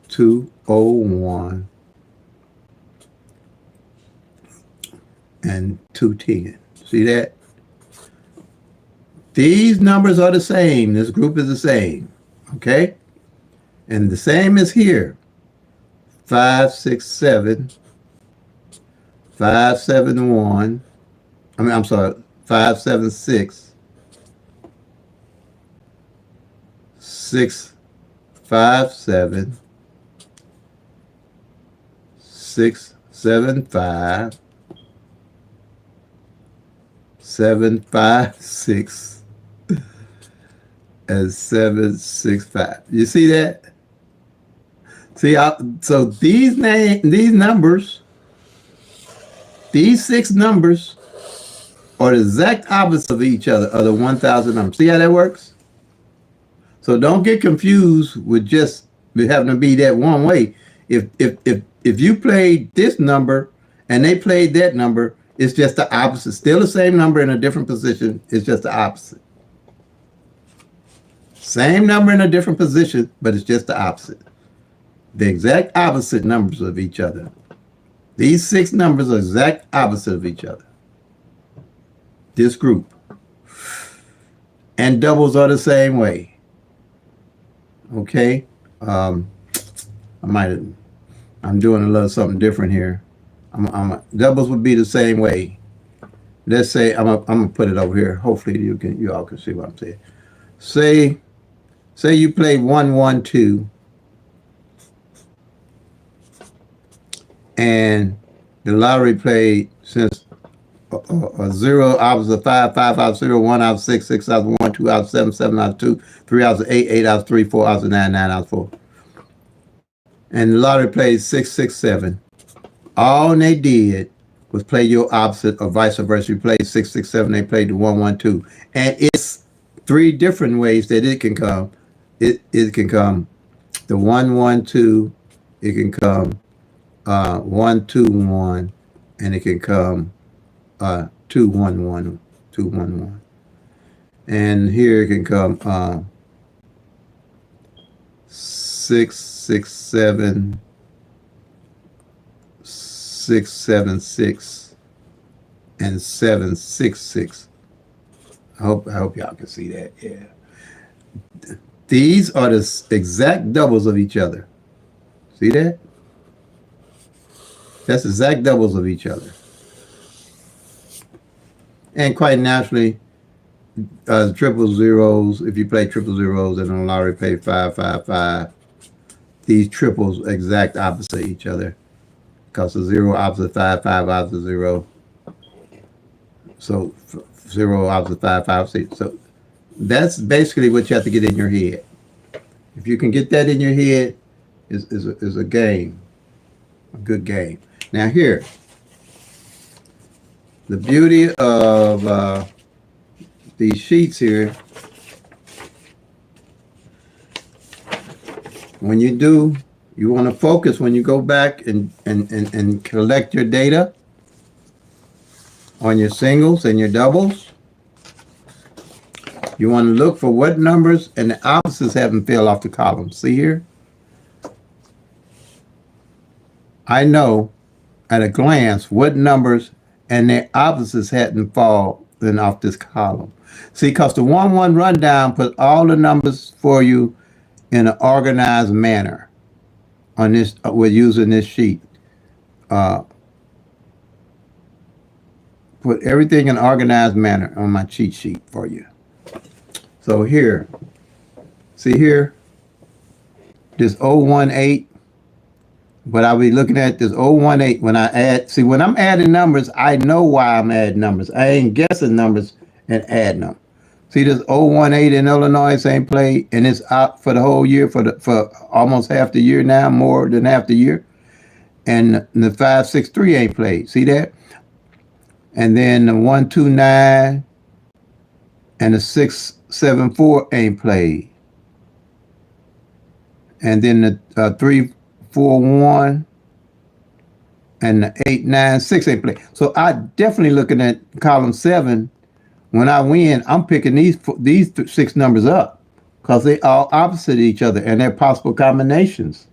2, 0, 1, and 2, 10. See that? These numbers are the same. This group is the same. Okay? And the same is here. 5, 6, 7, 5, 7, 1. I'm sorry, 5, 7, 6, 6, 5, 7, 6, 7, 5, 7, 5, 6, and 7, 6, 5. You see that? See, so these numbers, these 6 numbers are the exact opposite of each other, of the 1,000 numbers. See how that works? So don't get confused with just having to be that one way. If you played this number and they played that number, it's just the opposite. Still the same number in a different position. It's just the opposite. Same number in a different position, but it's just the opposite. The exact opposite numbers of each other. These 6 numbers are exact opposite of each other. This group. And doubles are the same way. Okay? I'm doing a little something different here. Doubles would be the same way. Let's say I'm gonna put it over here. Hopefully you all can see what I'm saying. Say you play 1, 1, 2, and the lottery played, since a 0 opposite of 5, 5 out of 0, 1 out of 6, 6 out of 1, 2 out of 7, 7 out of 2, 3 out of 8, 8 out of 3, 4 out of 9, 9 out of 4. And the lottery played 6, 6, 7. All they did was play your opposite, or vice versa. You played 6, 6, 7, they played the 1, 1, 2. And it's 3 different ways that it can come. It can come the 1, 1, 2, it can come 1, 2, 1, and it can come 2, 1, 1, 2, 1, 1. And here it can come 6, 6, 7, 6, 7, 6, and 7, 6, 6. I hope y'all can see that. Yeah. These are the exact doubles of each other. See that? That's exact doubles of each other. And quite naturally, triple zeros, if you play triple zeros and on lottery pay 5, 5, 5, these triples exact opposite each other. Because the 0 opposite 5, 5 opposite 0. So 0 opposite 5, 5, 6. So that's basically what you have to get in your head. If you can get that in your head, is a game, a good game. Now here, the beauty of these sheets here, when you do You want to focus when you go back and collect your data on your singles and your doubles. You want to look for what numbers and the opposites haven't fell off the column. See here? I know at a glance what numbers and their opposites hadn't fallen off this column. See, because the 1-1 rundown put all the numbers for you in an organized manner on this. We're using this sheet. Put everything in an organized manner on my cheat sheet for you. So here, see here, this 018. But I'll be looking at this 018 when I add. See, when I'm adding numbers, I know why I'm adding numbers. I ain't guessing numbers and adding them. See, this 018 in Illinois ain't played, and it's out for the whole year, for almost half the year now, more than half the year. And the 563 ain't played. See that? And then the 129 and the 674 ain't played. And then the 341 and the 896 ain't played. So I definitely looking at column 7. When I win, I'm picking these 6 numbers up because they all opposite each other and they're possible combinations.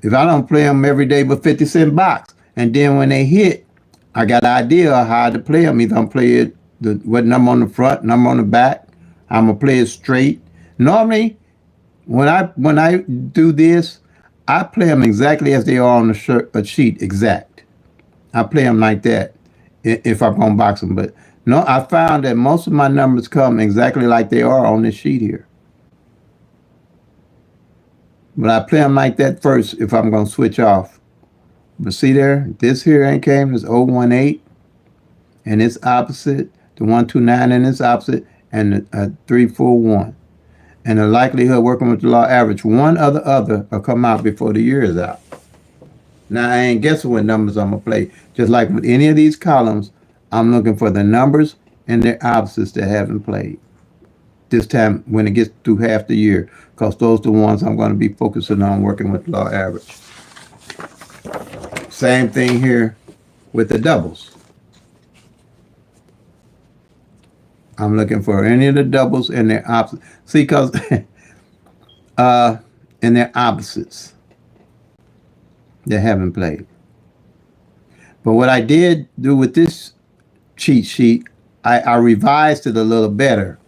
If I don't play them every day but 50-cent box, and then when they hit, I got an idea of how to play them. Either I'm play it what number on the front, number on the back. I'm gonna play it straight. Normally, when I do this, I play them exactly as they are on the sheet, exact. I play them like that if I'm gonna box them. But no, I found that most of my numbers come exactly like they are on this sheet here. But I play them like that first if I'm gonna switch off. But see there, this here ain't came, this 018, and it's opposite, the 129 and it's opposite, and the 341. And the likelihood working with the law average, one or the other will come out before the year is out. Now I ain't guessing what numbers I'm gonna play. Just like with any of these columns, I'm looking for the numbers and their opposites that haven't played. This time when it gets through half the year, because those are the ones I'm gonna be focusing on working with the law average. Same thing here with the doubles. I'm looking for any of the doubles and their opposites. See, because and their opposites that haven't played. But what I did do with this cheat sheet, I revised it a little better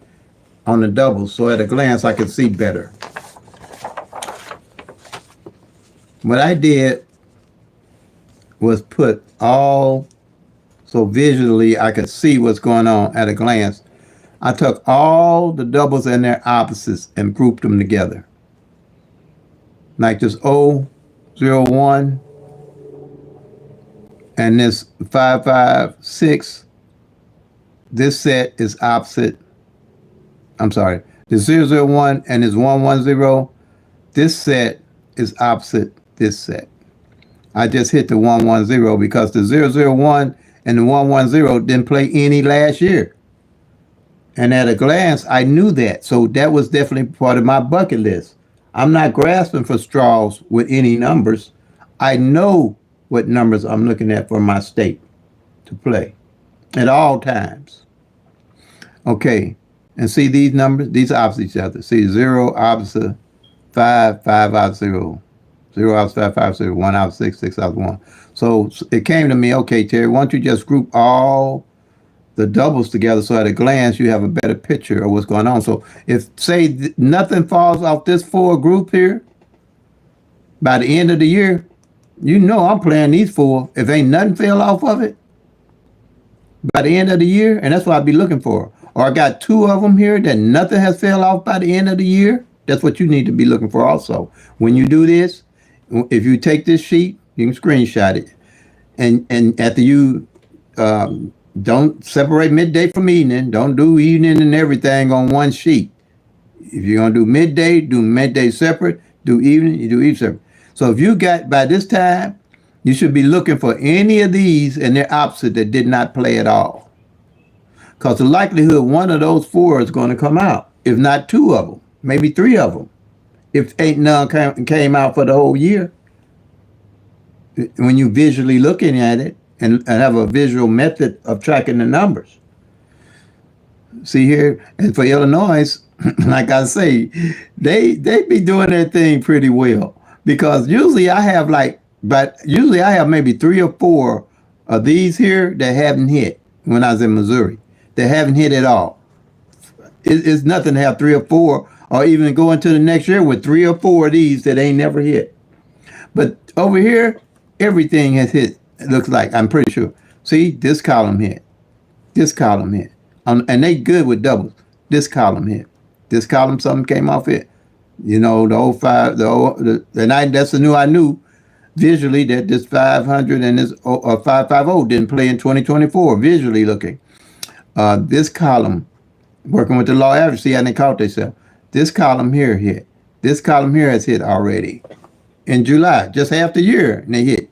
on the doubles, so at a glance I could see better. What I did was put all, so visually I could see what's going on at a glance. I took all the doubles and their opposites and grouped them together. Like this 001 and this 556, this set is opposite. I'm sorry, the 001 and this 110, this set is opposite this set. I just hit the 110 because the 001 and the 110 didn't play any last year. And at a glance, I knew that. So that was definitely part of my bucket list. I'm not grasping for straws with any numbers. I know what numbers I'm looking at for my state to play at all times. Okay, and see these numbers? These are opposite each other. See 0 opposite 5, 5 opposite 0. 0 opposite 5, 5 0, 1 opposite 6, 6 opposite 1. So it came to me, okay, Terry, why don't you just group all the doubles together so at a glance you have a better picture of what's going on. So if, say, nothing falls off this 4 group here, by the end of the year, you know I'm playing these 4. If ain't nothing fell off of it, by the end of the year, and that's what I'd be looking for. Or I got 2 of them here that nothing has fell off by the end of the year. That's what you need to be looking for also. When you do this, if you take this sheet, you can screenshot it. And after you don't separate midday from evening, don't do evening and everything on one sheet. If you're going to do midday separate, do evening, you do evening separate. So if you got, by this time, you should be looking for any of these and their opposite that did not play at all. Because the likelihood one of those 4 is going to come out, if not 2 of them, maybe 3 of them. if ain't none came out for the whole year. When you visually looking at it and have a visual method of tracking the numbers. See here, and for Illinois, like I say, they be doing their thing pretty well because usually I have maybe 3 or 4 of these here that haven't hit when I was in Missouri. They haven't hit at all. It's nothing to have 3 or 4, or even go into the next year with 3 or 4 of these that ain't never hit. But over here, everything has hit. It looks like, I'm pretty sure. See, this column hit. This column hit. And they good with doubles. This column hit. This column, something came off it. You know, the old five, that's the new I knew visually that this 500 and this 550 didn't play in 2024, visually looking. This column, working with the law average, see how they caught themselves. This column here hit. This column here has hit already in July, just half the year, and they hit.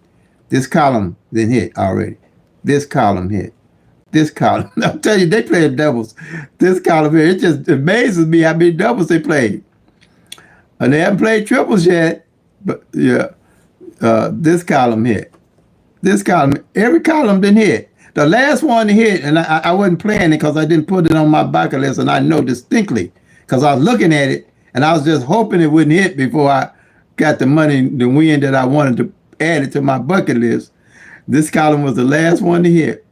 This column then hit already. This column hit. This column, I'll tell you, they played doubles. This column here, it just amazes me how many doubles they played. And they haven't played triples yet, but yeah, this column hit. This column, every column didn't hit. The last one hit, and I wasn't playing it because I didn't put it on my bucket list, and I know distinctly because I was looking at it, and I was just hoping it wouldn't hit before I got the money, the win that I wanted to add it to my bucket list. This column was the last one to hit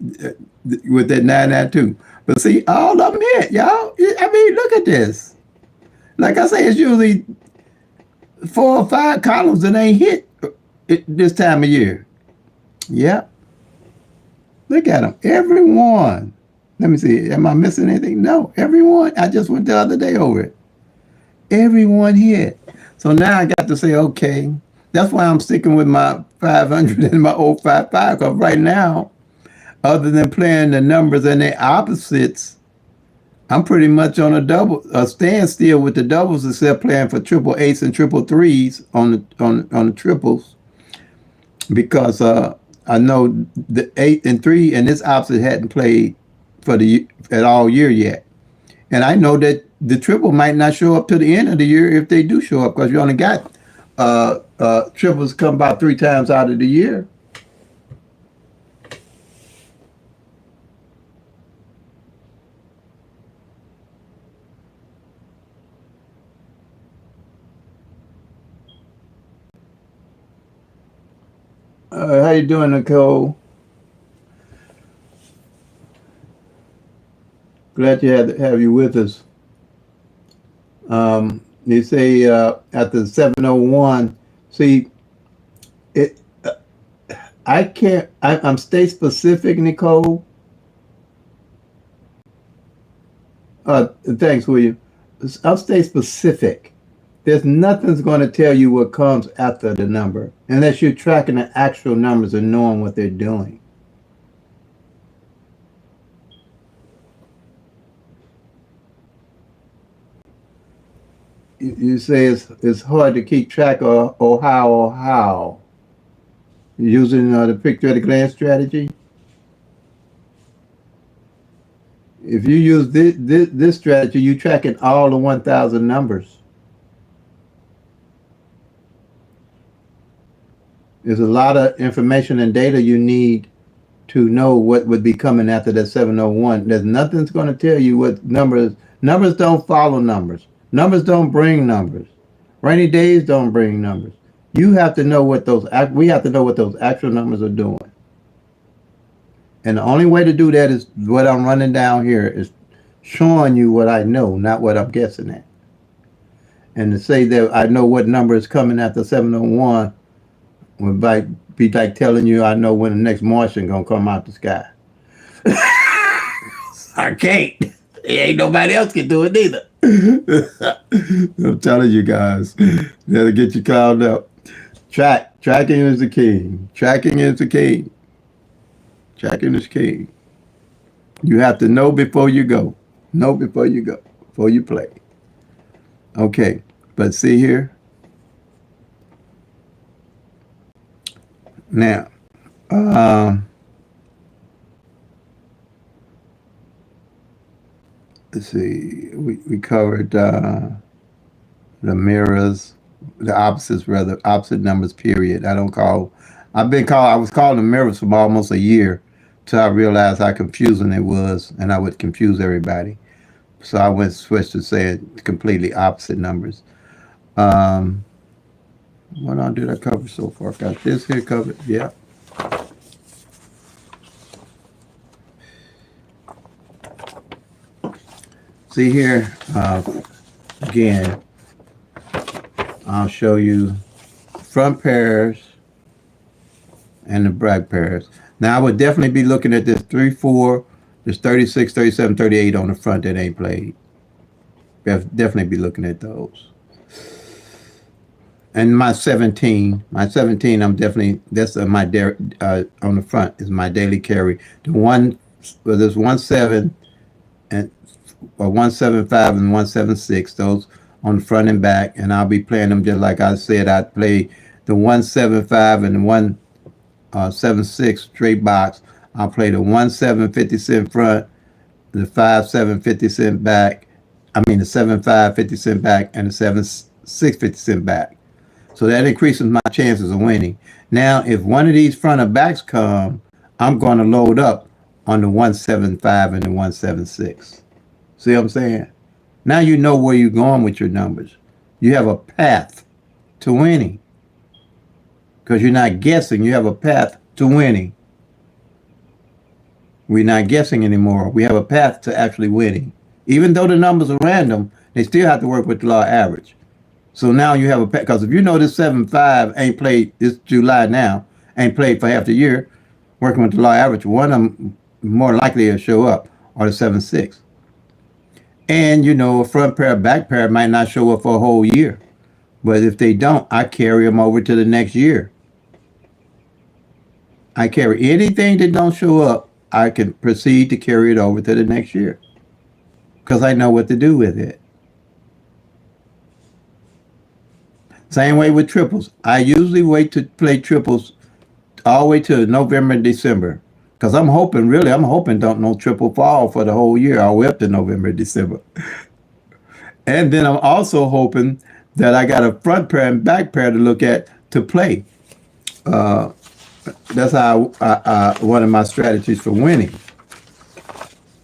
with that 992. But see, all of them hit, y'all. I mean, look at this. Like I say, it's usually 4 or 5 columns that ain't hit this time of year. Yep. Look at them. Every one. Let me see. Am I missing anything? No. Every one. I just went the other day over it. Every one hit. So now I got to say, okay, that's why I'm sticking with my 500 and my 055, because right now, other than playing the numbers and their opposites, I'm pretty much on a standstill with the doubles, except playing for triple eights and triple threes on the triples, because I know the 8 and 3 and this opposite hadn't played at all year yet, and I know that the triple might not show up to the end of the year if they do show up, because you only got triples come about 3 times out of the year. How you doing, Nicole? Glad to have you with us. You say at the 701. See, it. I can't. I'm state specific, Nicole. Thanks, William. I'm state specific. There's nothing's going to tell you what comes after the number unless you're tracking the actual numbers and knowing what they're doing. You say it's hard to keep track of how using the picture at a glance strategy. If you use this strategy, you're tracking all the 1,000 numbers. There's a lot of information and data you need to know what would be coming after that 701. There's nothing's going to tell you what numbers. Numbers don't follow numbers. Numbers don't bring numbers. Rainy days don't bring numbers. You have to know what we have to know what those actual numbers are doing. And the only way to do that is what I'm running down here is showing you what I know, not what I'm guessing at. And to say that I know what number is coming after 701 would be like telling you I know when the next Martian gonna come out the sky. I can't. Ain't nobody else can do it either. I'm telling you guys, that'll get you clouded up. Tracking is the king. Tracking is the king. Tracking is king. You have to know before you go. Know before you go. Before you play. Okay, but see here. Now, let's see. We covered the mirrors. The opposites, rather, opposite numbers, period. I was calling them mirrors for almost a year till I realized how confusing it was, and I would confuse everybody. So I went switched to saying completely opposite numbers. Um, what all did I cover so far? Got this here covered. Yeah. See here, again, I'll show you front pairs and the back pairs. Now, I would definitely be looking at this 3, 4, there's 36, 37, 38 on the front that ain't played. Definitely be looking at those. And my 17, I'm definitely, that's on the front is my daily carry. The one, well, there's 1-7 and or 175 and 176, those on the front and back, and I'll be playing them just like I said. I'd play the 175 and the 176 straight box. I'll play the 1-7 50-cent front, the 5-7 50-cent back. I mean the 7-5 50-cent back and the 7-6 50-cent back. So that increases my chances of winning. Now, if one of these front or backs come, I'm going to load up on the 175 and the 176. See what I'm saying? Now you know where you're going with your numbers. You have a path to winning. Because you're not guessing, you have a path to winning. We're not guessing anymore. We have a path to actually winning. Even though the numbers are random, they still have to work with the law of average. So now you have a path. Because if you know this 7-5 ain't played this July now, ain't played for half the year, working with the law of average, one of them more likely to show up, or the 7-6. And, you know, a front pair, back pair might not show up for a whole year. But if they don't, I carry them over to the next year. I carry anything that don't show up, I can proceed to carry it over to the next year. Because I know what to do with it. Same way with triples. I usually wait to play triples all the way to November and December. Because I'm hoping don't no triple fall for the whole year, all the way up to November and December. And then I'm also hoping that I got a front pair and back pair to look at to play. That's how one of my strategies for winning.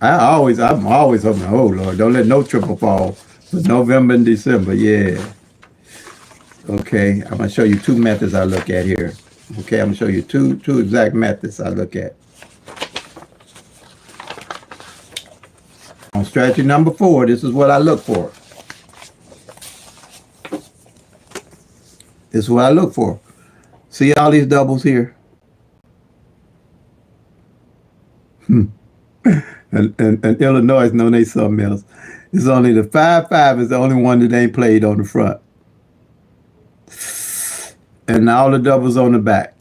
I'm always hoping, oh Lord, don't let no triple fall for November and December. Yeah. Okay, I'm gonna show you two methods I look at here. Okay, I'm gonna show you two exact methods I look at. On strategy number 4, this is what I look for. This is what I look for. See all these doubles here? And Illinois know they something else. It's only the 5-5 is the only one that ain't played on the front. And all the doubles on the back.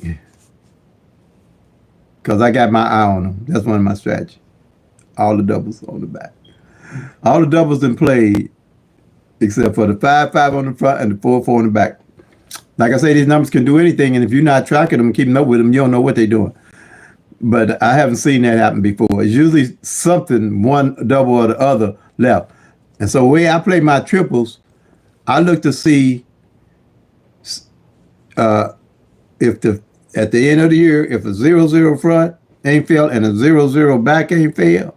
Because I got my eye on them. That's one of my strategies. All the doubles on the back. All the doubles been played except for the 5-5 on the front and the 4-4 on the back. Like I say, these numbers can do anything, and if you're not tracking them, keeping up with them, you don't know what they're doing. But I haven't seen that happen before. It's usually something, one double or the other left. And so the way I play my triples, I look to see if at the end of the year, if a 0-0 front ain't failed and a 0-0 back ain't failed,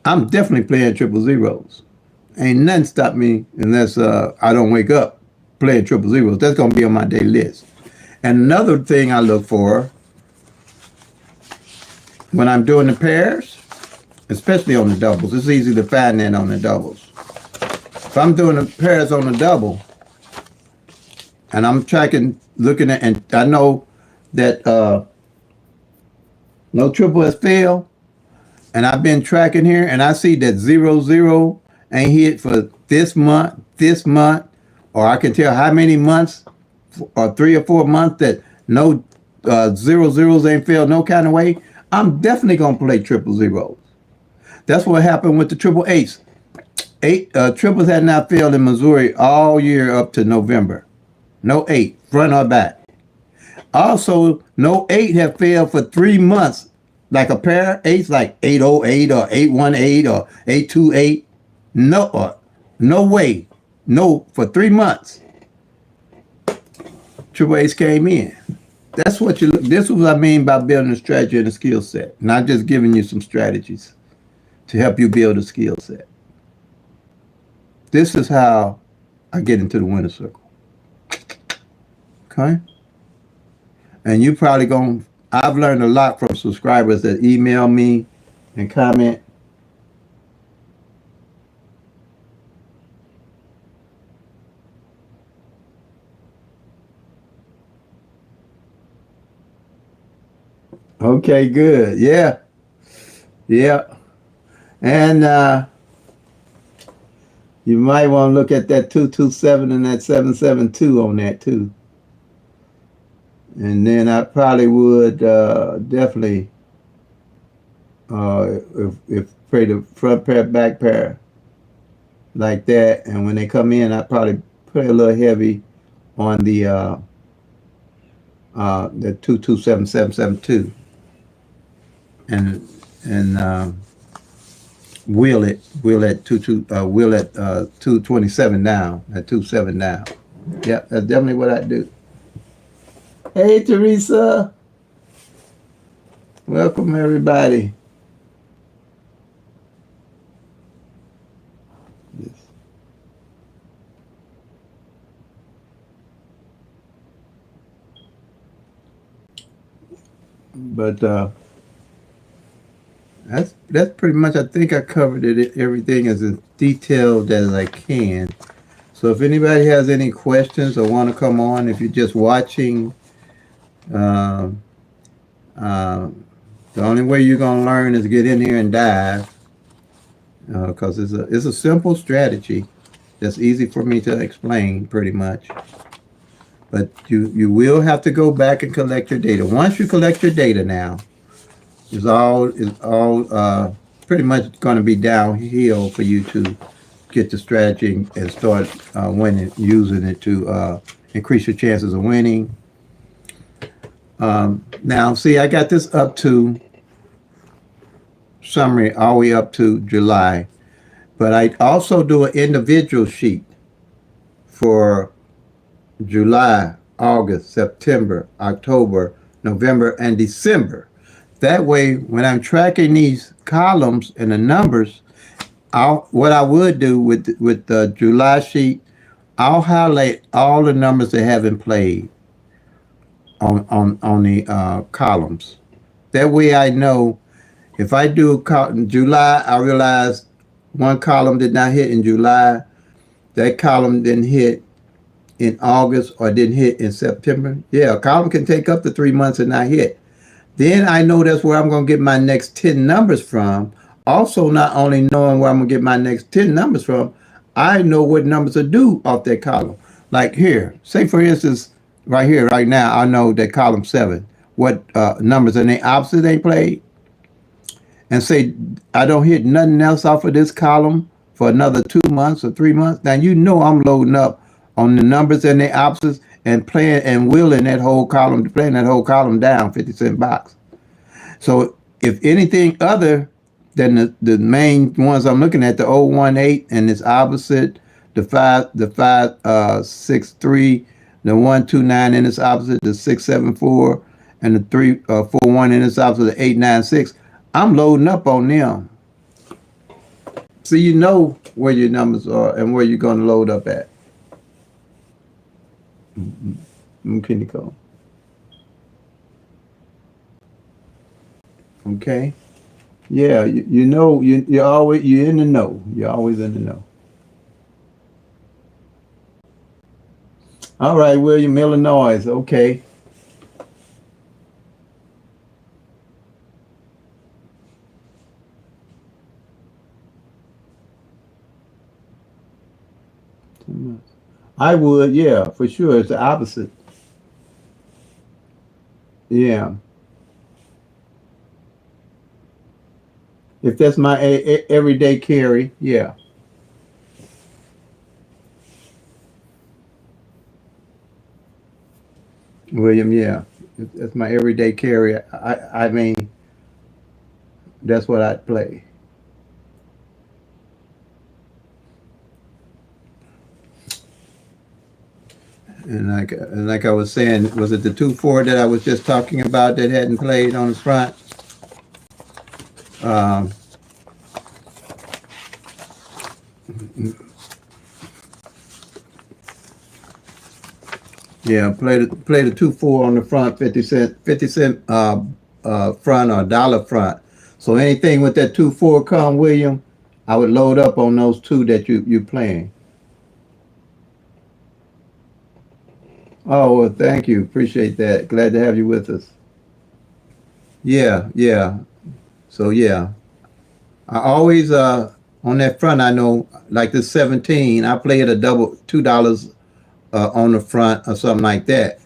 I'm definitely playing triple zeros. Ain't nothing stop me unless I don't wake up playing triple zeros. That's going to be on my daily list. And another thing I look for when I'm doing the pairs, especially on the doubles, it's easy to find that on the doubles. If I'm doing the pairs on the double, and I'm tracking, looking at, and I know that no triple has failed, and I've been tracking here, and I see that 0-0 ain't hit for this month, or I can tell how many months, or 3 or 4 months that no 0-0s ain't failed no kind of way. I'm definitely gonna play triple zeros. That's what happened with the triple eights. Triples had not failed in Missouri all year up to November. No 8, front or back. Also, no 8 have failed for 3 months. Like a pair of 8s, like 808 or 818 or 828. No way. know for 3 months Triple H came in. That's what you look. This is what I mean by building a strategy and a skill set. Not just giving you some strategies to help you build a skill set. This is how I get into the winner circle. Okay? And you probably going to, I've learned a lot from subscribers that email me and comment. Okay, good. Yeah. Yeah. And you might want to look at that 227 and that 772 on that too. And then I probably would definitely, if pray the front pair, back pair like that. And when they come in, I probably put a little heavy on the 227772 and wheel at 227 down, at 27 down. Yeah, that's definitely what I do. Hey, Teresa. Welcome, everybody. Yes. But that's pretty much. I think I covered everything as detailed as I can. So if anybody has any questions or want to come on, if you're just watching, uh, uh, the only way you're gonna learn is get in here and dive, because it's a simple strategy that's easy for me to explain, pretty much. But you will have to go back and collect your data. Once you collect your data now, it's all pretty much going to be downhill for you to get the strategy and start winning, using it to increase your chances of winning. Now, see, I got this up to summary all the way up to July, but I also do an individual sheet for July, August, September, October, November, and December. That way, when I'm tracking these columns and the numbers, what I would do with the July sheet, I'll highlight all the numbers that haven't played on the columns. That way, I know if I do July, I realize one column did not hit in July. That column didn't hit in August or didn't hit in September. Yeah, a column can take up to 3 months and not hit. Then I know that's where I'm going to get my next 10 numbers from. Also, not only knowing where I'm going to get my next 10 numbers from, I know what numbers are due off that column. Like here, say for instance, right here, right now, I know that column 7, what numbers are they opposite they played. And say I don't hit nothing else off of this column for another 2 months or 3 months. Now you know I'm loading up on the numbers and the opposites and playing and wheeling that whole column, playing that whole column down 50-cent box. So if anything other than the main ones I'm looking at, the 018 and its opposite, the 563, the 129 and its opposite, the 674, and the 341 and its opposite, the 896, I'm loading up on them. So you know where your numbers are and where you're going to load up at. Okay, Nicole. Okay. Yeah, you know, you're in the know. You're always in the know. All right, William, Illinois. Okay. I would, yeah, for sure. It's the opposite. Yeah. If that's my everyday carry, yeah. William, yeah. If that's my everyday carry. I mean, that's what I'd play. And like I was saying, was it the 2-4 that I was just talking about that hadn't played on the front? Um, yeah, play the 2-4 on the front, 50 cent front or dollar front. So anything with that 2-4 come, William, I would load up on those two that you playing. Oh, well, thank you. Appreciate that. Glad to have you with us. Yeah, yeah. So yeah, I always on that front. I know like the 17. I play it a double $2 on the front or something like that.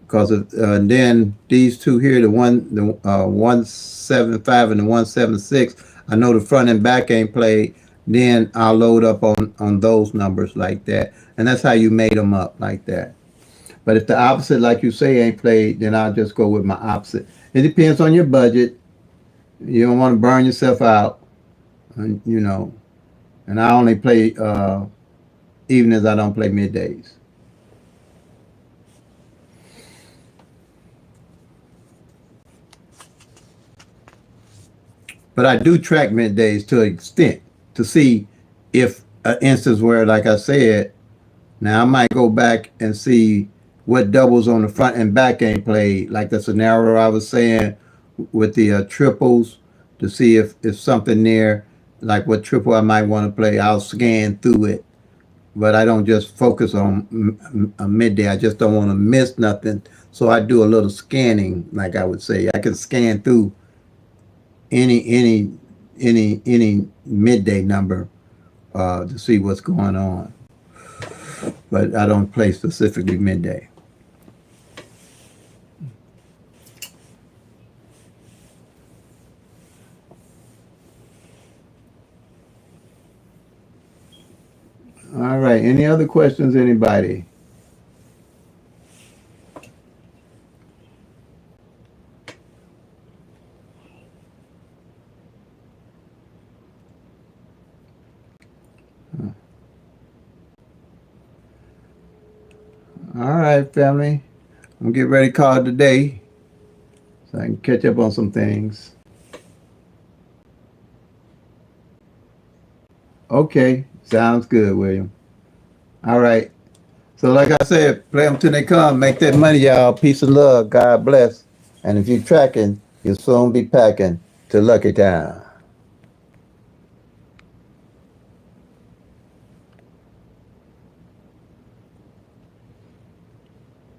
Because then these two here, the 175 and the 176. I know the front and back ain't played. Then I'll load up on those numbers like that, and that's how you made them up like that. But if the opposite, like you say, ain't played, then I'll just go with my opposite. It depends on your budget. You don't want to burn yourself out, and, you know. And I only play evenings. I don't play middays. But I do track middays to an extent to see if an instance where, like I said, now I might go back and see what doubles on the front and back ain't played, like the scenario I was saying with the triples, to see if something there, like what triple I might want to play. I'll scan through it, but I don't just focus on a midday. I just don't want to miss nothing. So I do a little scanning, like I would say. I can scan through any any any midday number to see what's going on, but I don't play specifically midday. All right. Any other questions, anybody? All right, family. I'm gonna get ready to call it today so I can catch up on some things. Okay, sounds good, William. All right. So, like I said, play them till they come. Make that money, y'all. Peace and love. God bless. And if you're tracking, you'll soon be packing to Lucky Town.